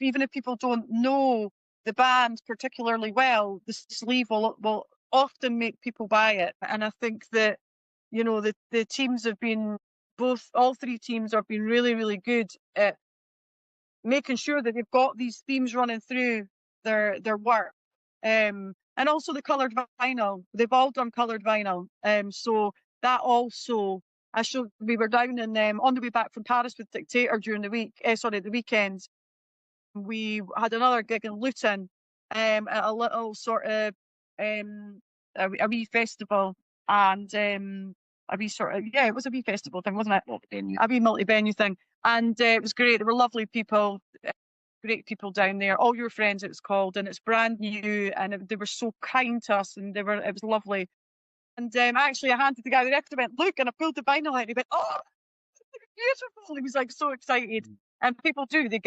even if people don't know the band particularly well, the sleeve will often make people buy it. And I think that, you know, the teams have been all three teams have been really, really good at making sure that they've got these themes running through their work. And also the coloured vinyl. They've all done coloured vinyl. So that also, we were down in on the way back from Paris with Dictator during the weekend. We had another gig in Luton at a little sort of a wee festival, and a wee sort of, yeah, it was a wee festival thing, wasn't it? A wee multi-venue thing, and it was great. They were lovely people, great people down there. All Your Friends, it was called, and it's brand new, and they were so kind to us, and it was lovely. And actually, I handed the guy the record. I went, look, and I pulled the vinyl out. And he went, oh, beautiful. He was like so excited. And people do, they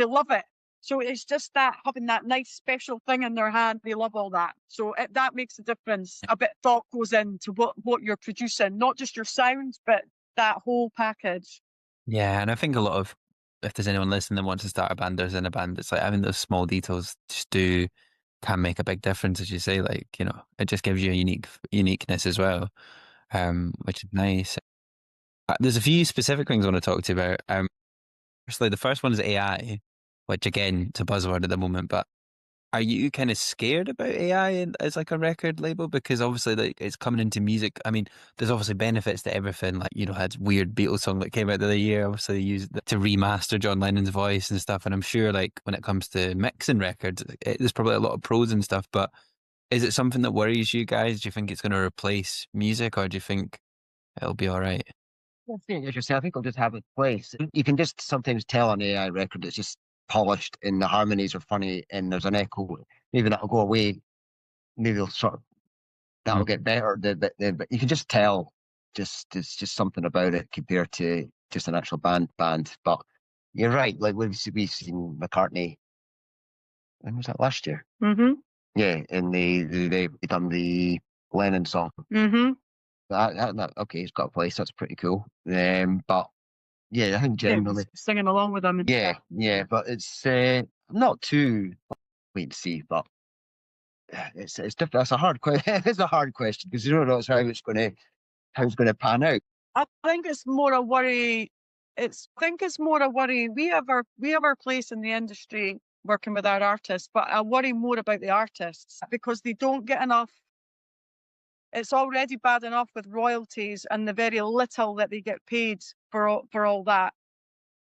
love it. So it's just that having that nice special thing in their hand, they love all that. So that makes a difference. A bit of thought goes into what you're producing, not just your sound, but that whole package. Yeah, and I think a lot of, if there's anyone listening that wants to start a band or is in a band, it's like having those small details can make a big difference, as you say. Like, you know, it just gives you a uniqueness as well, which is nice. There's a few specific things I want to talk to you about. Firstly, the first one is AI, which again, it's a buzzword at the moment, but are you kind of scared about AI as like a record label? Because obviously like it's coming into music. I mean, there's obviously benefits to everything. Like, you know, had weird Beatles song that came out the other year. Obviously they used it to remaster John Lennon's voice and stuff. And I'm sure like when it comes to mixing records, there's probably a lot of pros and stuff, but is it something that worries you guys? Do you think it's going to replace music, or do you think it'll be all right? I think, as you say, I think it'll just have its place. You can just sometimes tell an AI record it's just polished and the harmonies are funny and there's an echo. Maybe that'll go away. Maybe that'll get better. But you can just tell. It's just something about it compared to just an actual band. But you're right. Like we've seen McCartney. When was that, last year? Mm-hmm. Yeah, and they done the Lennon song. Mm-hmm. Okay, it's got a place. That's pretty cool. But yeah, I think generally singing along with them. Yeah, but it's not too wait and see. But it's different. That's a hard question. It's a hard question because you don't know how it's going to pan out. I think it's more a worry. We have our place in the industry working with our artists, but I worry more about the artists because they don't get enough. It's already bad enough with royalties and the very little that they get paid for all that,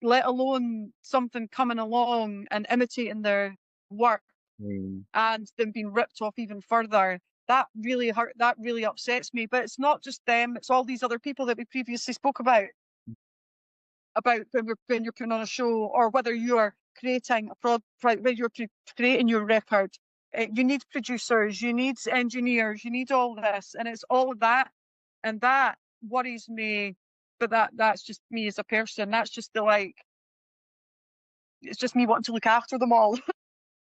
let alone something coming along and imitating their work and them being ripped off even further. that really hurt. That really upsets me. But it's not just them; it's all these other people that we previously spoke about when you're putting on a show, or whether you are creating when you're creating your record. You need producers, you need engineers, you need all this, and it's all of that, and that worries me. But that's just me as a person. That's just it's just me wanting to look after them all.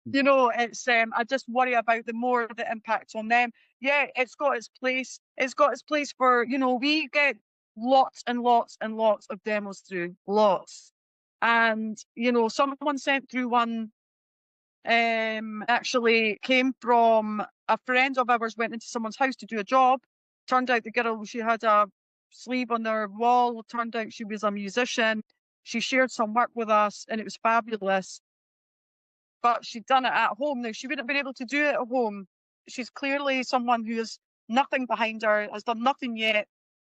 It's I just worry about the impact on them. Yeah, it's got its place. It's got its place for, we get lots and lots and lots of demos through, lots. And, someone sent through one, actually came from a friend of ours, went into someone's house to do a job. Turned out the girl, she had a sleeve on their wall. Turned out she was a musician. She shared some work with us and it was fabulous. But she'd done it at home. Now, she wouldn't have been able to do it at home. She's clearly someone who has nothing behind her, has done nothing yet.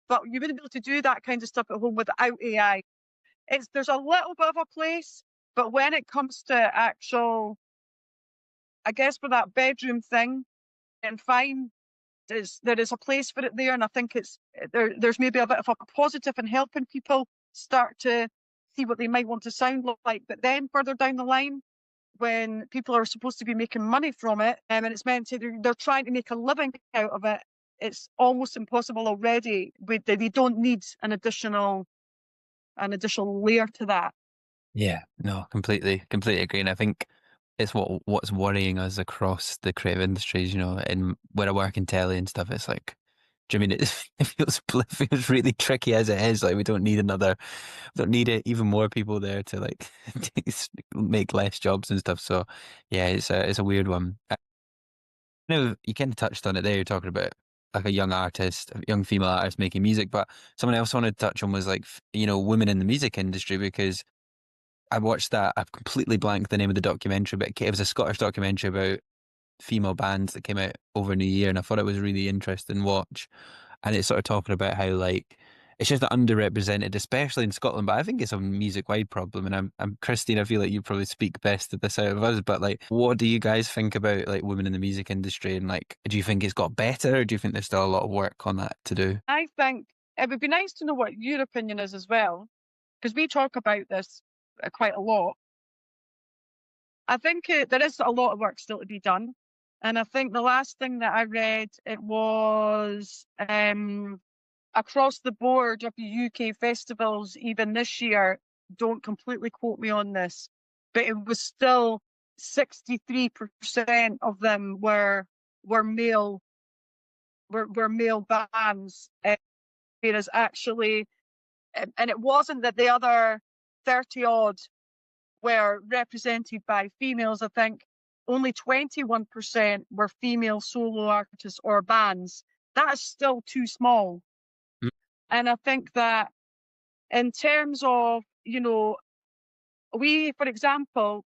But you wouldn't be able to do that kind of stuff at home without AI. There's a little bit of a place, but when it comes to actual, I guess for that bedroom thing, and fine, there is a place for it there. And I think there's maybe a bit of a positive in helping people start to see what they might want to sound like. But then further down the line, when people are supposed to be making money from it, and it's meant to, they're trying to make a living out of it, it's almost impossible already. They don't need an additional layer to that. Yeah, no, completely agree. And I think it's what's worrying us across the creative industries, and where I work in telly and stuff, it's like, do you mean it feels really tricky as it is? Like we don't need even more people there to like make less jobs and stuff. So yeah, it's a weird one. You kind of touched on it there. You're talking about like a young artist, a young female artist making music, but someone else I wanted to touch on was like, women in the music industry, because I watched that. I've completely blanked the name of the documentary, but it was a Scottish documentary about female bands that came out over New Year, and I thought it was a really interesting watch. And it's sort of talking about how like it's just underrepresented, especially in Scotland. But I think it's a music-wide problem. And I'm Christine. I feel like you probably speak best of this out of us. But like, what do you guys think about like women in the music industry? And like, do you think it's got better, or do you think there's still a lot of work on that to do? I think it would be nice to know what your opinion is as well, because we talk about this quite a lot. I think there is a lot of work still to be done. And I think the last thing that I read, it was across the board of the UK festivals, even this year, don't completely quote me on this, but it was still 63% of them were male bands, whereas actually, and it wasn't that the other 30 odd were represented by females. I think only 21% were female solo artists or bands. That's still too small. Mm. And I think that in terms of, for example,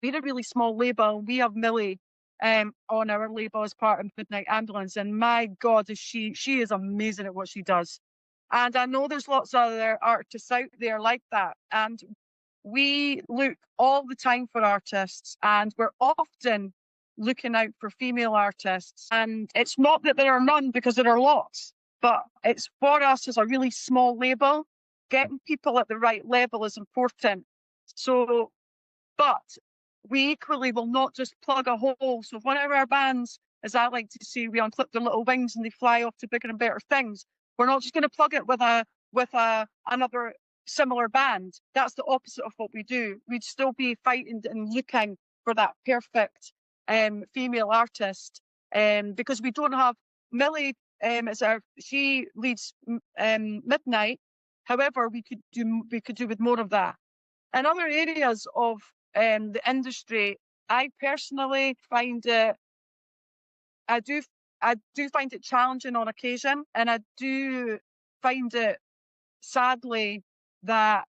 we're a really small label. We have Millie on our label as part of Midnight Ambulance. And my God, she is amazing at what she does. And I know there's lots of other artists out there like that. And we look all the time for artists, and we're often looking out for female artists. And it's not that there are none, because there are lots, but it's for us as a really small label, getting people at the right level is important. So, but we equally will not just plug a hole. So if one of our bands, as I like to say, we unclip their little wings and they fly off to bigger and better things, we're not just going to plug it with another similar band. That's the opposite of what we do. We'd still be fighting and looking for that perfect female artist, because we don't have Millie. She leads Midnight. However, we could do with more of that. In other areas of the industry, I personally find it. I do find it challenging on occasion, and I do find it, sadly, that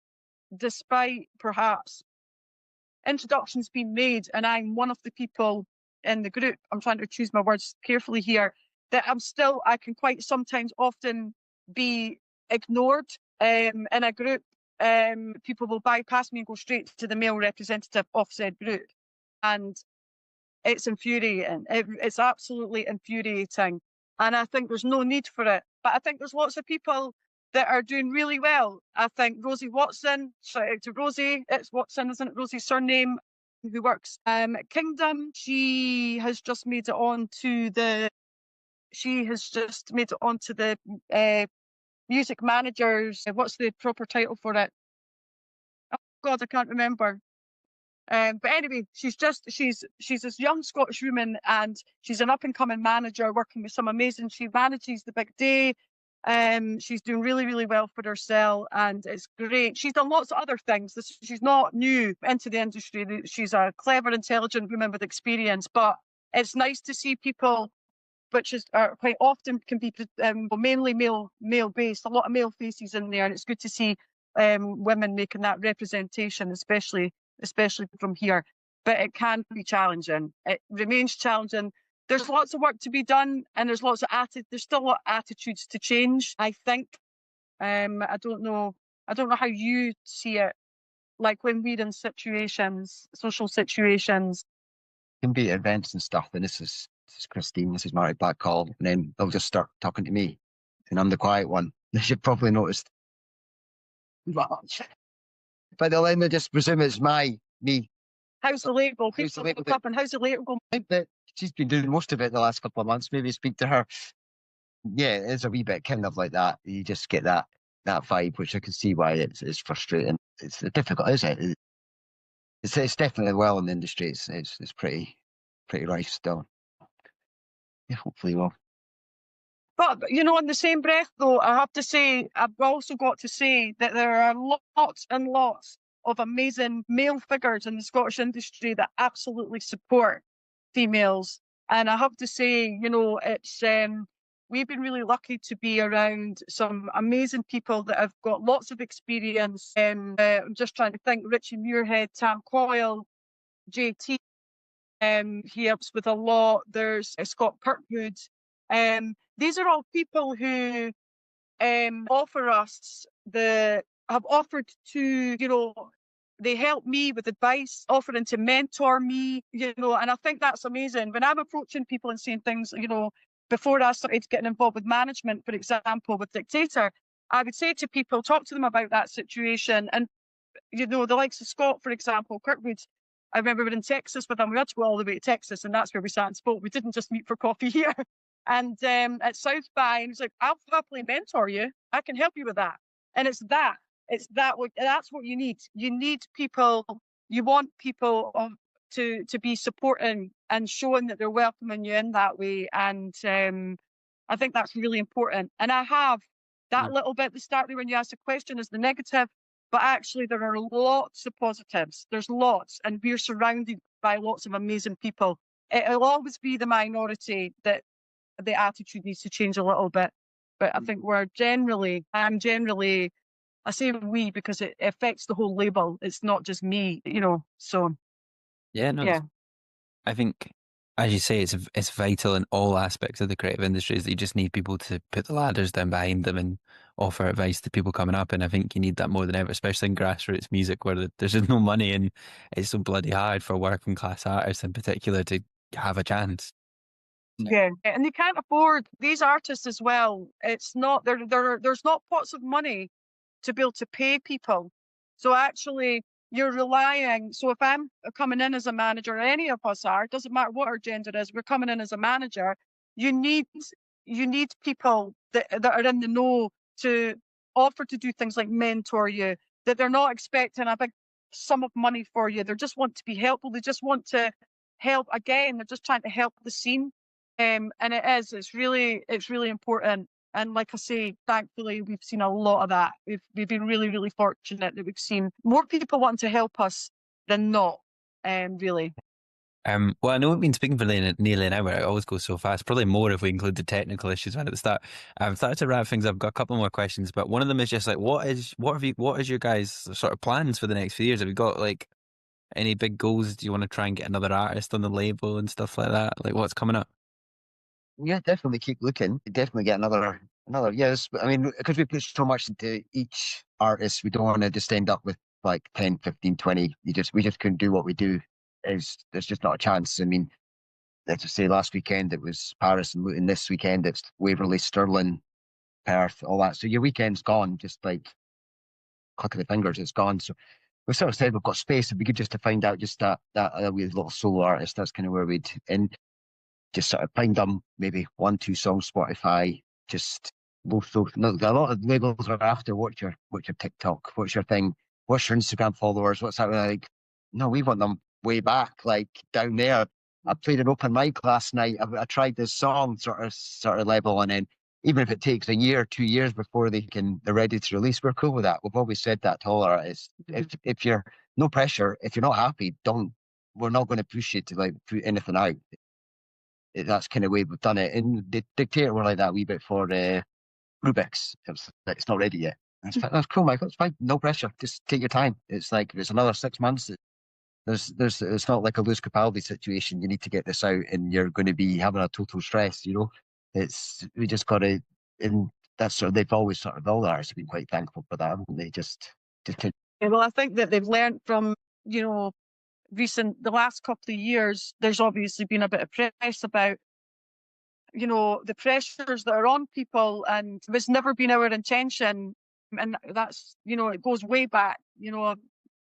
despite perhaps introductions being made, and I'm one of the people in the group, I'm trying to choose my words carefully here, that I can quite sometimes often be ignored in a group. People will bypass me and go straight to the male representative of said group. And it's infuriating. It's absolutely infuriating. And I think there's no need for it. But I think there's lots of people that are doing really well. I think Rosie Watson, shout out to Rosie, it's Watson, isn't it? Rosie's surname, who works at Kingdom. She has just made it onto the music managers. What's the proper title for it? Oh God, I can't remember. But anyway, she's this young Scottish woman, and she's an up and coming manager working with some amazing. She manages the Big Day. She's doing really, really well for herself, and it's great. She's done lots of other things. She's not new into the industry. She's a clever, intelligent woman with experience. But it's nice to see people, which is quite often can be mainly male based. A lot of male faces in there, and it's good to see women making that representation, especially from here. But it can be challenging. It remains challenging. There's lots of work to be done, and there's still a lot of attitudes to change, I think. I don't know how you see it, like when we're in social situations. Can be events and stuff, and this is Christine, this is Marty Blackhall, and then they'll just start talking to me, and I'm the quiet one. They should probably noticed. But they'll then just presume it's me. How's the label? How's the label going? I think that she's been doing most of it the last couple of months. Maybe speak to her. Yeah, it's a wee bit kind of like that. You just get that vibe, which I can see why it's frustrating. It's difficult, is it? It's definitely well in the industry. It's pretty rife still. Yeah, hopefully well. But, in the same breath, though, I have to say, I've also got to say that there are lots and lots of amazing male figures in the Scottish industry that absolutely support females. And I have to say, it's we've been really lucky to be around some amazing people that have got lots of experience. I'm just trying to think: Richie Muirhead, Tam Coyle, JT. He helps with a lot. There's Scott Kirkwood. These are all people who have offered to, they help me with advice, offering to mentor me, and I think that's amazing. When I'm approaching people and saying things, before I started getting involved with management, for example, with Dictator, I would say to people, talk to them about that situation. And, the likes of Scott, for example, Kirkwood, I remember we were in Texas with him. We had to go all the way to Texas, and that's where we sat and spoke. We didn't just meet for coffee here. And at South by, and he's like, I'll happily mentor you. I can help you with that. And that's what you need. You need people. You want people to be supporting and showing that they're welcoming you in that way. And I think that's really important. And I have that little bit at the start there when you asked the question is the negative, but actually there are lots of positives. There's lots, and we're surrounded by lots of amazing people. It'll always be the minority that the attitude needs to change a little bit. But I think I say we because it affects the whole label. It's not just me, so. Yeah, no, yeah. I think, as you say, it's vital in all aspects of the creative industries that you just need people to put the ladders down behind them and offer advice to people coming up. And I think you need that more than ever, especially in grassroots music where there's just no money and it's so bloody hard for working class artists in particular to have a chance. Yeah, and they can't afford these artists as well. It's not there's not pots of money to be able to pay people. So actually, you're relying. So if I'm coming in as a manager, any of us are, it doesn't matter what our gender is, we're coming in as a manager. You need people that are in the know to offer to do things like mentor you. That they're not expecting a big sum of money for you. They just want to be helpful. They just want to help. Again, they're just trying to help the scene. And it's really important. And like I say, thankfully, we've seen a lot of that. We've been really, really fortunate that we've seen more people wanting to help us than not, really. Well, I know we've been speaking for nearly an hour. It always goes so fast. Probably more if we include the technical issues right at the start. I've started to wrap things up. I've got a couple more questions, but one of them is just like, what is your guys' sort of plans for the next few years? Have you got like any big goals? Do you want to try and get another artist on the label and stuff like that? Like, what's coming up? Yeah, definitely keep looking. Definitely get another. Yes, I mean, because we put so much into each artist, we don't want to just end up with like 10, 15, 20. We just couldn't do what we do. There's just not a chance. I mean, let's just say last weekend it was Paris and Luton. This weekend it's Waverley, Stirling, Perth, all that. So your weekend's gone, just like click of the fingers, it's gone. So we sort of said we've got space. It'd be good just to find out just that wee little solo artist. That's kind of where we'd end. Just sort of find them, maybe 1-2 songs, Spotify. Just both. A lot of labels are after what's your TikTok, what's your thing, what's your Instagram followers, what's that like? No, we want them way back, like down there. I played an open mic last night. I tried this song sort of level, and then even if it takes a year, 2 years before they're ready to release, we're cool with that. We've always said that to all our artists. If you're no pressure, if you're not happy, don't. We're not going to push you to like put anything out. That's kind of way we've done it. In the Dictator, we're like that a wee bit for Rubik's. It's not ready yet. That's cool, Michael. It's fine. No pressure. Just take your time. It's like if it's another 6 months. It's not like a Lewis Capaldi situation. You need to get this out, and you're going to be having a total stress. You know, we just got to, and that's sort of they've always sort of all the artists have been quite thankful for that, haven't they? Just Yeah, well, I think that they've learned from the last couple of years. There's obviously been a bit of press about the pressures that are on people, and it's never been our intention, and that's it goes way back.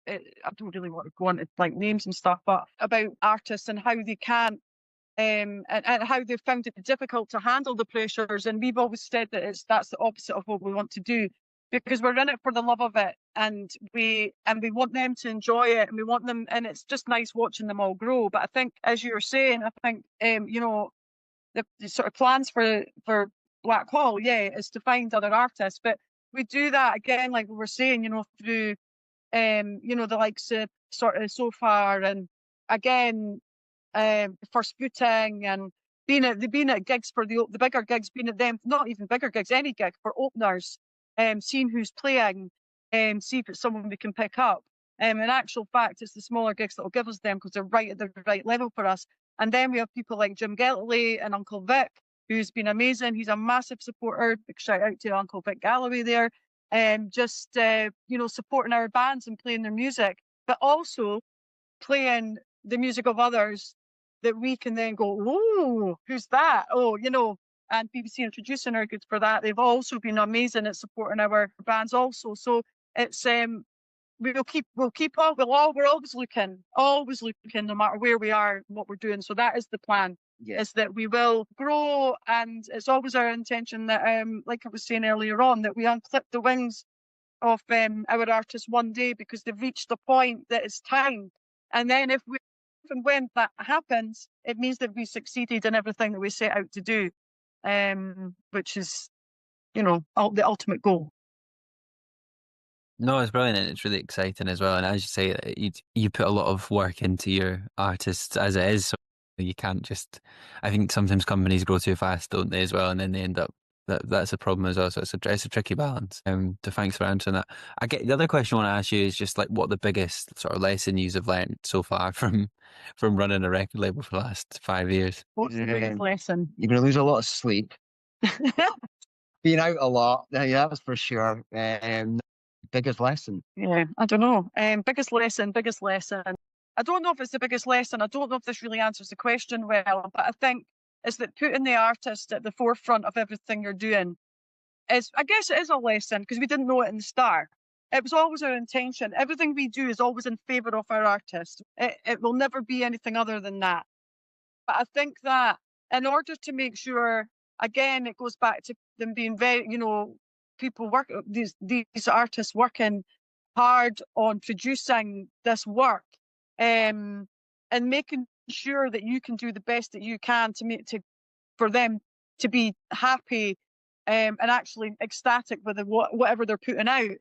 I don't really want to go into like names and stuff, but about artists and how they can't, and how they've found it difficult to handle the pressures. And we've always said that that's the opposite of what we want to do, because we're in it for the love of it, and we want them to enjoy it, and we want them, and it's just nice watching them all grow. But I think, as you were saying, I think the sort of plans for Blackhall, is to find other artists, but we do that again, like we were saying, through the likes of sort of So Far, and again, First Footing, and being at gigs for the bigger gigs, being at them, not even bigger gigs, any gig for openers, seeing who's playing, see if it's someone we can pick up. In actual fact, it's the smaller gigs that will give us them, because they're right at the right level for us. And then we have people like Jim Galloway and Uncle Vic, who's been amazing. He's a massive supporter. Big shout out to Uncle Vic Galloway there. Just supporting our bands and playing their music, but also playing the music of others that we can then go, oh, who's that? Oh, and BBC Introducing are good for that. They've also been amazing at supporting our bands also. So it's we're always looking, no matter where we are and what we're doing. So that is the plan. Yes. Is that we will grow, and it's always our intention that, like I was saying earlier on, that we unclip the wings of our artists one day, because they've reached the point that it's time. And then if and when that happens, it means that we succeeded in everything that we set out to do, which is, the ultimate goal. No, it's brilliant, and it's really exciting as well. And as you say, you put a lot of work into your artists as it is, so you can't just. I think sometimes companies grow too fast, don't they, as well, and then they end up. That's a problem as well. So it's a tricky balance. So thanks for answering that. I get the other question I want to ask you is just like what the biggest sort of lesson you've learned so far from running a record label for the last 5 years. What's the biggest lesson? You're going to lose a lot of sleep. Being out a lot, yeah, that's for sure. Biggest lesson? Yeah, I don't know. Biggest lesson. I don't know if it's the biggest lesson. I don't know if this really answers the question well, but I think is that putting the artist at the forefront of everything you're doing I guess it is a lesson, because we didn't know it in the start. It was always our intention. Everything we do is always in favour of our artist. It will never be anything other than that. But I think that in order to make sure, again, it goes back to them being very, people these artists working hard on producing this work, and making sure that you can do the best that you can for them to be happy, and actually ecstatic with whatever they're putting out.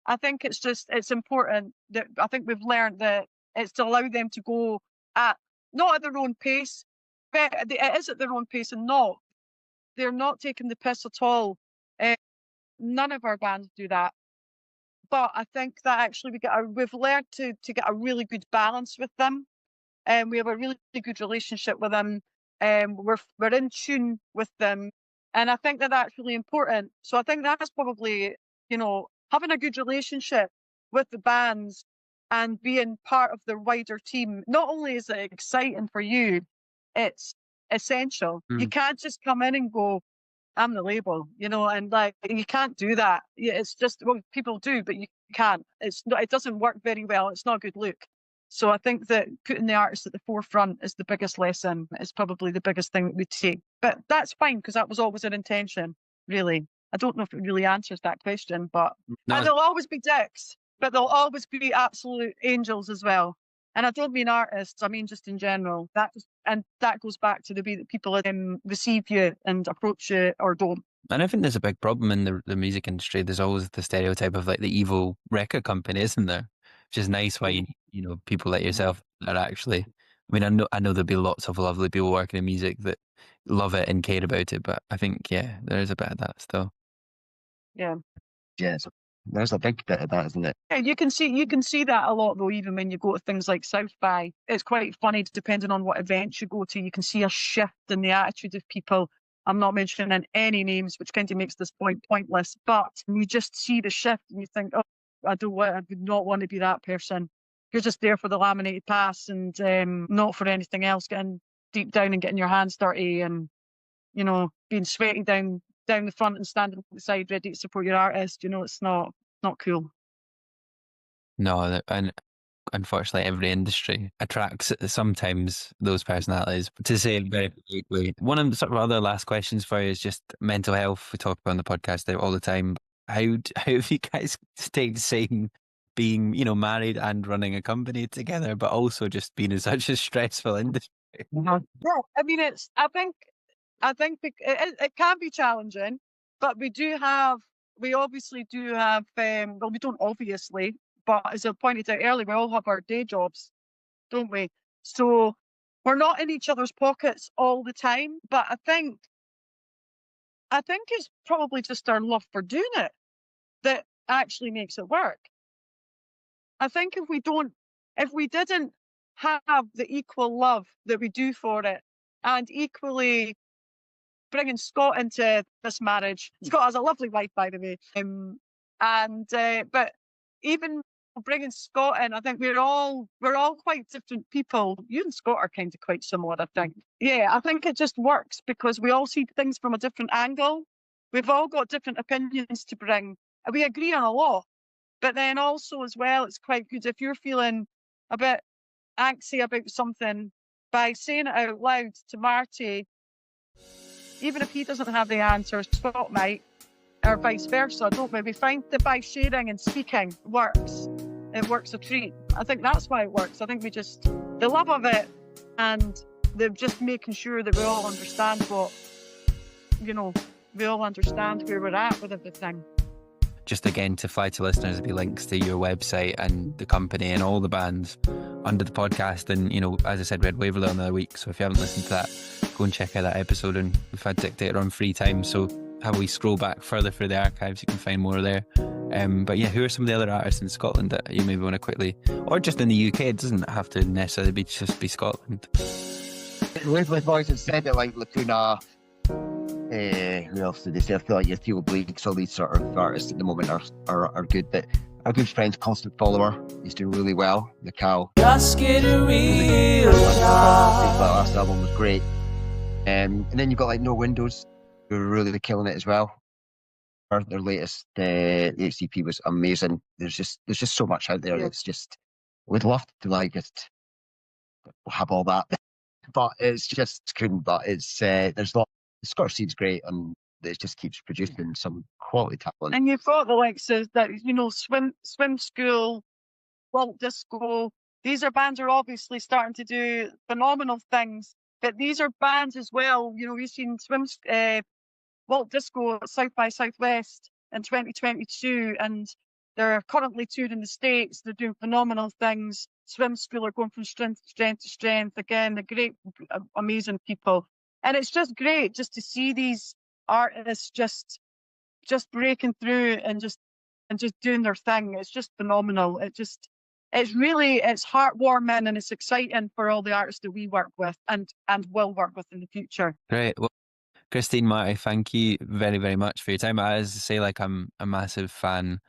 I think it's important that I think we've learned that it's to allow them to go not at their own pace, but it is at their own pace, and they're not taking the piss at all. None of our bands do that. But I think that actually we've learned to get a really good balance with them, and we have a really good relationship with them. We're in tune with them, and I think that that's really important. So I think that's probably having a good relationship with the bands and being part of the wider team. Not only is it exciting for you, it's essential. You Mm. can't just come in and go, I'm the label, you know, and like you can't do that. It's just, well, people do, but you can't. It's not. It doesn't work very well. It's not a good look. So I think that putting the artist at the forefront is the biggest lesson. It's probably the biggest thing that we take. But that's fine because that was always an intention. Really, I don't know if it really answers that question, but No, and there'll always be dicks, but there'll always be absolute angels as well. And I don't mean artists, I mean just in general. And that goes back to the way that people receive you and approach you or don't. and I think there's a big problem in the music industry. There's always the stereotype of like the evil record company, isn't there? Which is nice why you know people like yourself are actually. I mean, I know there'll be lots of lovely people working in music that love it and care about it, but I think there is a bit of that still. Yeah. Yeah, there's a big bit of that, isn't it? Yeah, you can see that a lot though, even when you go to things like South by. It's quite funny, depending on what events you go to. You can see a shift in the attitude of people. I'm not mentioning any names, which kind of makes this point pointless, but you just see the shift and you think, oh, I would not want to be that person. You're just there for the laminated pass and not for anything else, getting deep down and getting your hands dirty and, you know, being sweaty down the front and standing at the side ready to support your artist. You know, it's not cool. No, and unfortunately, every industry attracts sometimes those personalities. But to say it very quickly, one of the sort of other last questions for you is just mental health. We talk about on the podcast all the time. How have you guys stayed sane, being married and running a company together, but also just being in such a stressful industry? Yeah, I mean, I think it can be challenging, but we obviously do have, well, we don't obviously, but as I pointed out earlier, we all have our day jobs, don't we? So we're not in each other's pockets all the time, but I think it's probably just our love for doing it that actually makes it work. I think if we didn't have the equal love that we do for it, and equally bringing Scott into this marriage. Scott has a lovely wife, by the way. But even bringing Scott in, I think we're all quite different people. You and Scott are kind of quite similar, I think. Yeah, I think it just works because we all see things from a different angle. We've all got different opinions to bring. We agree on a lot, but then also as well, it's quite good if you're feeling a bit anxious about something, by saying it out loud to Marty. Even if he doesn't have the answers, Scott might, or vice versa, don't we? We find that by sharing and speaking works. It works a treat. I think that's why it works. I think the love of it and the just making sure that we all understand we all understand where we're at with everything. Just again, to fly to listeners, there'll be links to your website and the company and all the bands under the podcast. And, as I said, we had Waverley on the other week. So if you haven't listened to that, go and check out that episode. And we've had Dictator on free time. So have we scroll back further through the archives, you can find more there. But yeah, who are some of the other artists in Scotland that you maybe want to quickly, or just in the UK? It doesn't have to necessarily be Scotland. Waverley boys have said it, like Lacuna. Who else did they say? I feel like your Theo Bleaks, all these sort of artists at the moment are good. But our good friend, Constant Follower, he's doing really well. The Cow. Just get a real job. The last album was great. And then you've got like No Windows, who are really killing it as well. Their latest HCP was amazing. There's just so much out there. It's just, we'd love to just have all that, but it's just couldn't. But it's there's lot. The Scottish scene's great, and it just keeps producing some quality talent. And you've got the likes of that, Swim School, Walt Disco. These are bands are obviously starting to do phenomenal things, but these are bands as well. We've seen Walt Disco at South by Southwest in 2022, and they're currently touring the States. They're doing phenomenal things. Swim School are going from strength to strength. Again, they're great, amazing people. And it's just great just to see these artists just breaking through and just doing their thing. It's just phenomenal. It's heartwarming and it's exciting for all the artists that we work with and will work with in the future. Great. Well, Christine, Marty, thank you very, very much for your time. As I say, I'm a massive fan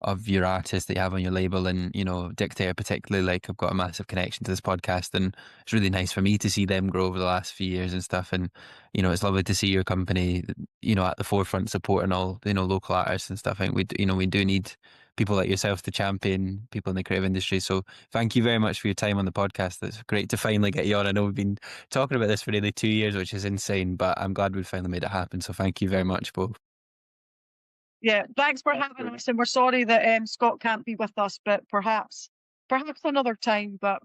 of your artists that you have on your label, and you know, Dictator particularly. Like, I've got a massive connection to this podcast, and it's really nice for me to see them grow over the last few years and stuff. And you know, it's lovely to see your company, you know, at the forefront supporting all, you know, local artists and stuff. I think you know, we do need people like yourself to champion people in the creative industry. So thank you very much for your time on the podcast. It's great to finally get you on. I know we've been talking about this for nearly 2 years, which is insane, but I'm glad we finally made it happen. So thank you very much, both. Yeah, thanks for having us, and we're sorry that Scott can't be with us, but perhaps another time. But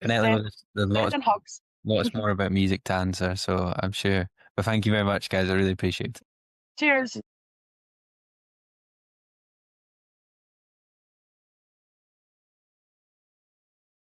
Definitely, there's lots, and hugs. lots more about music to answer, so I'm sure. But thank you very much, guys. I really appreciate it. Cheers.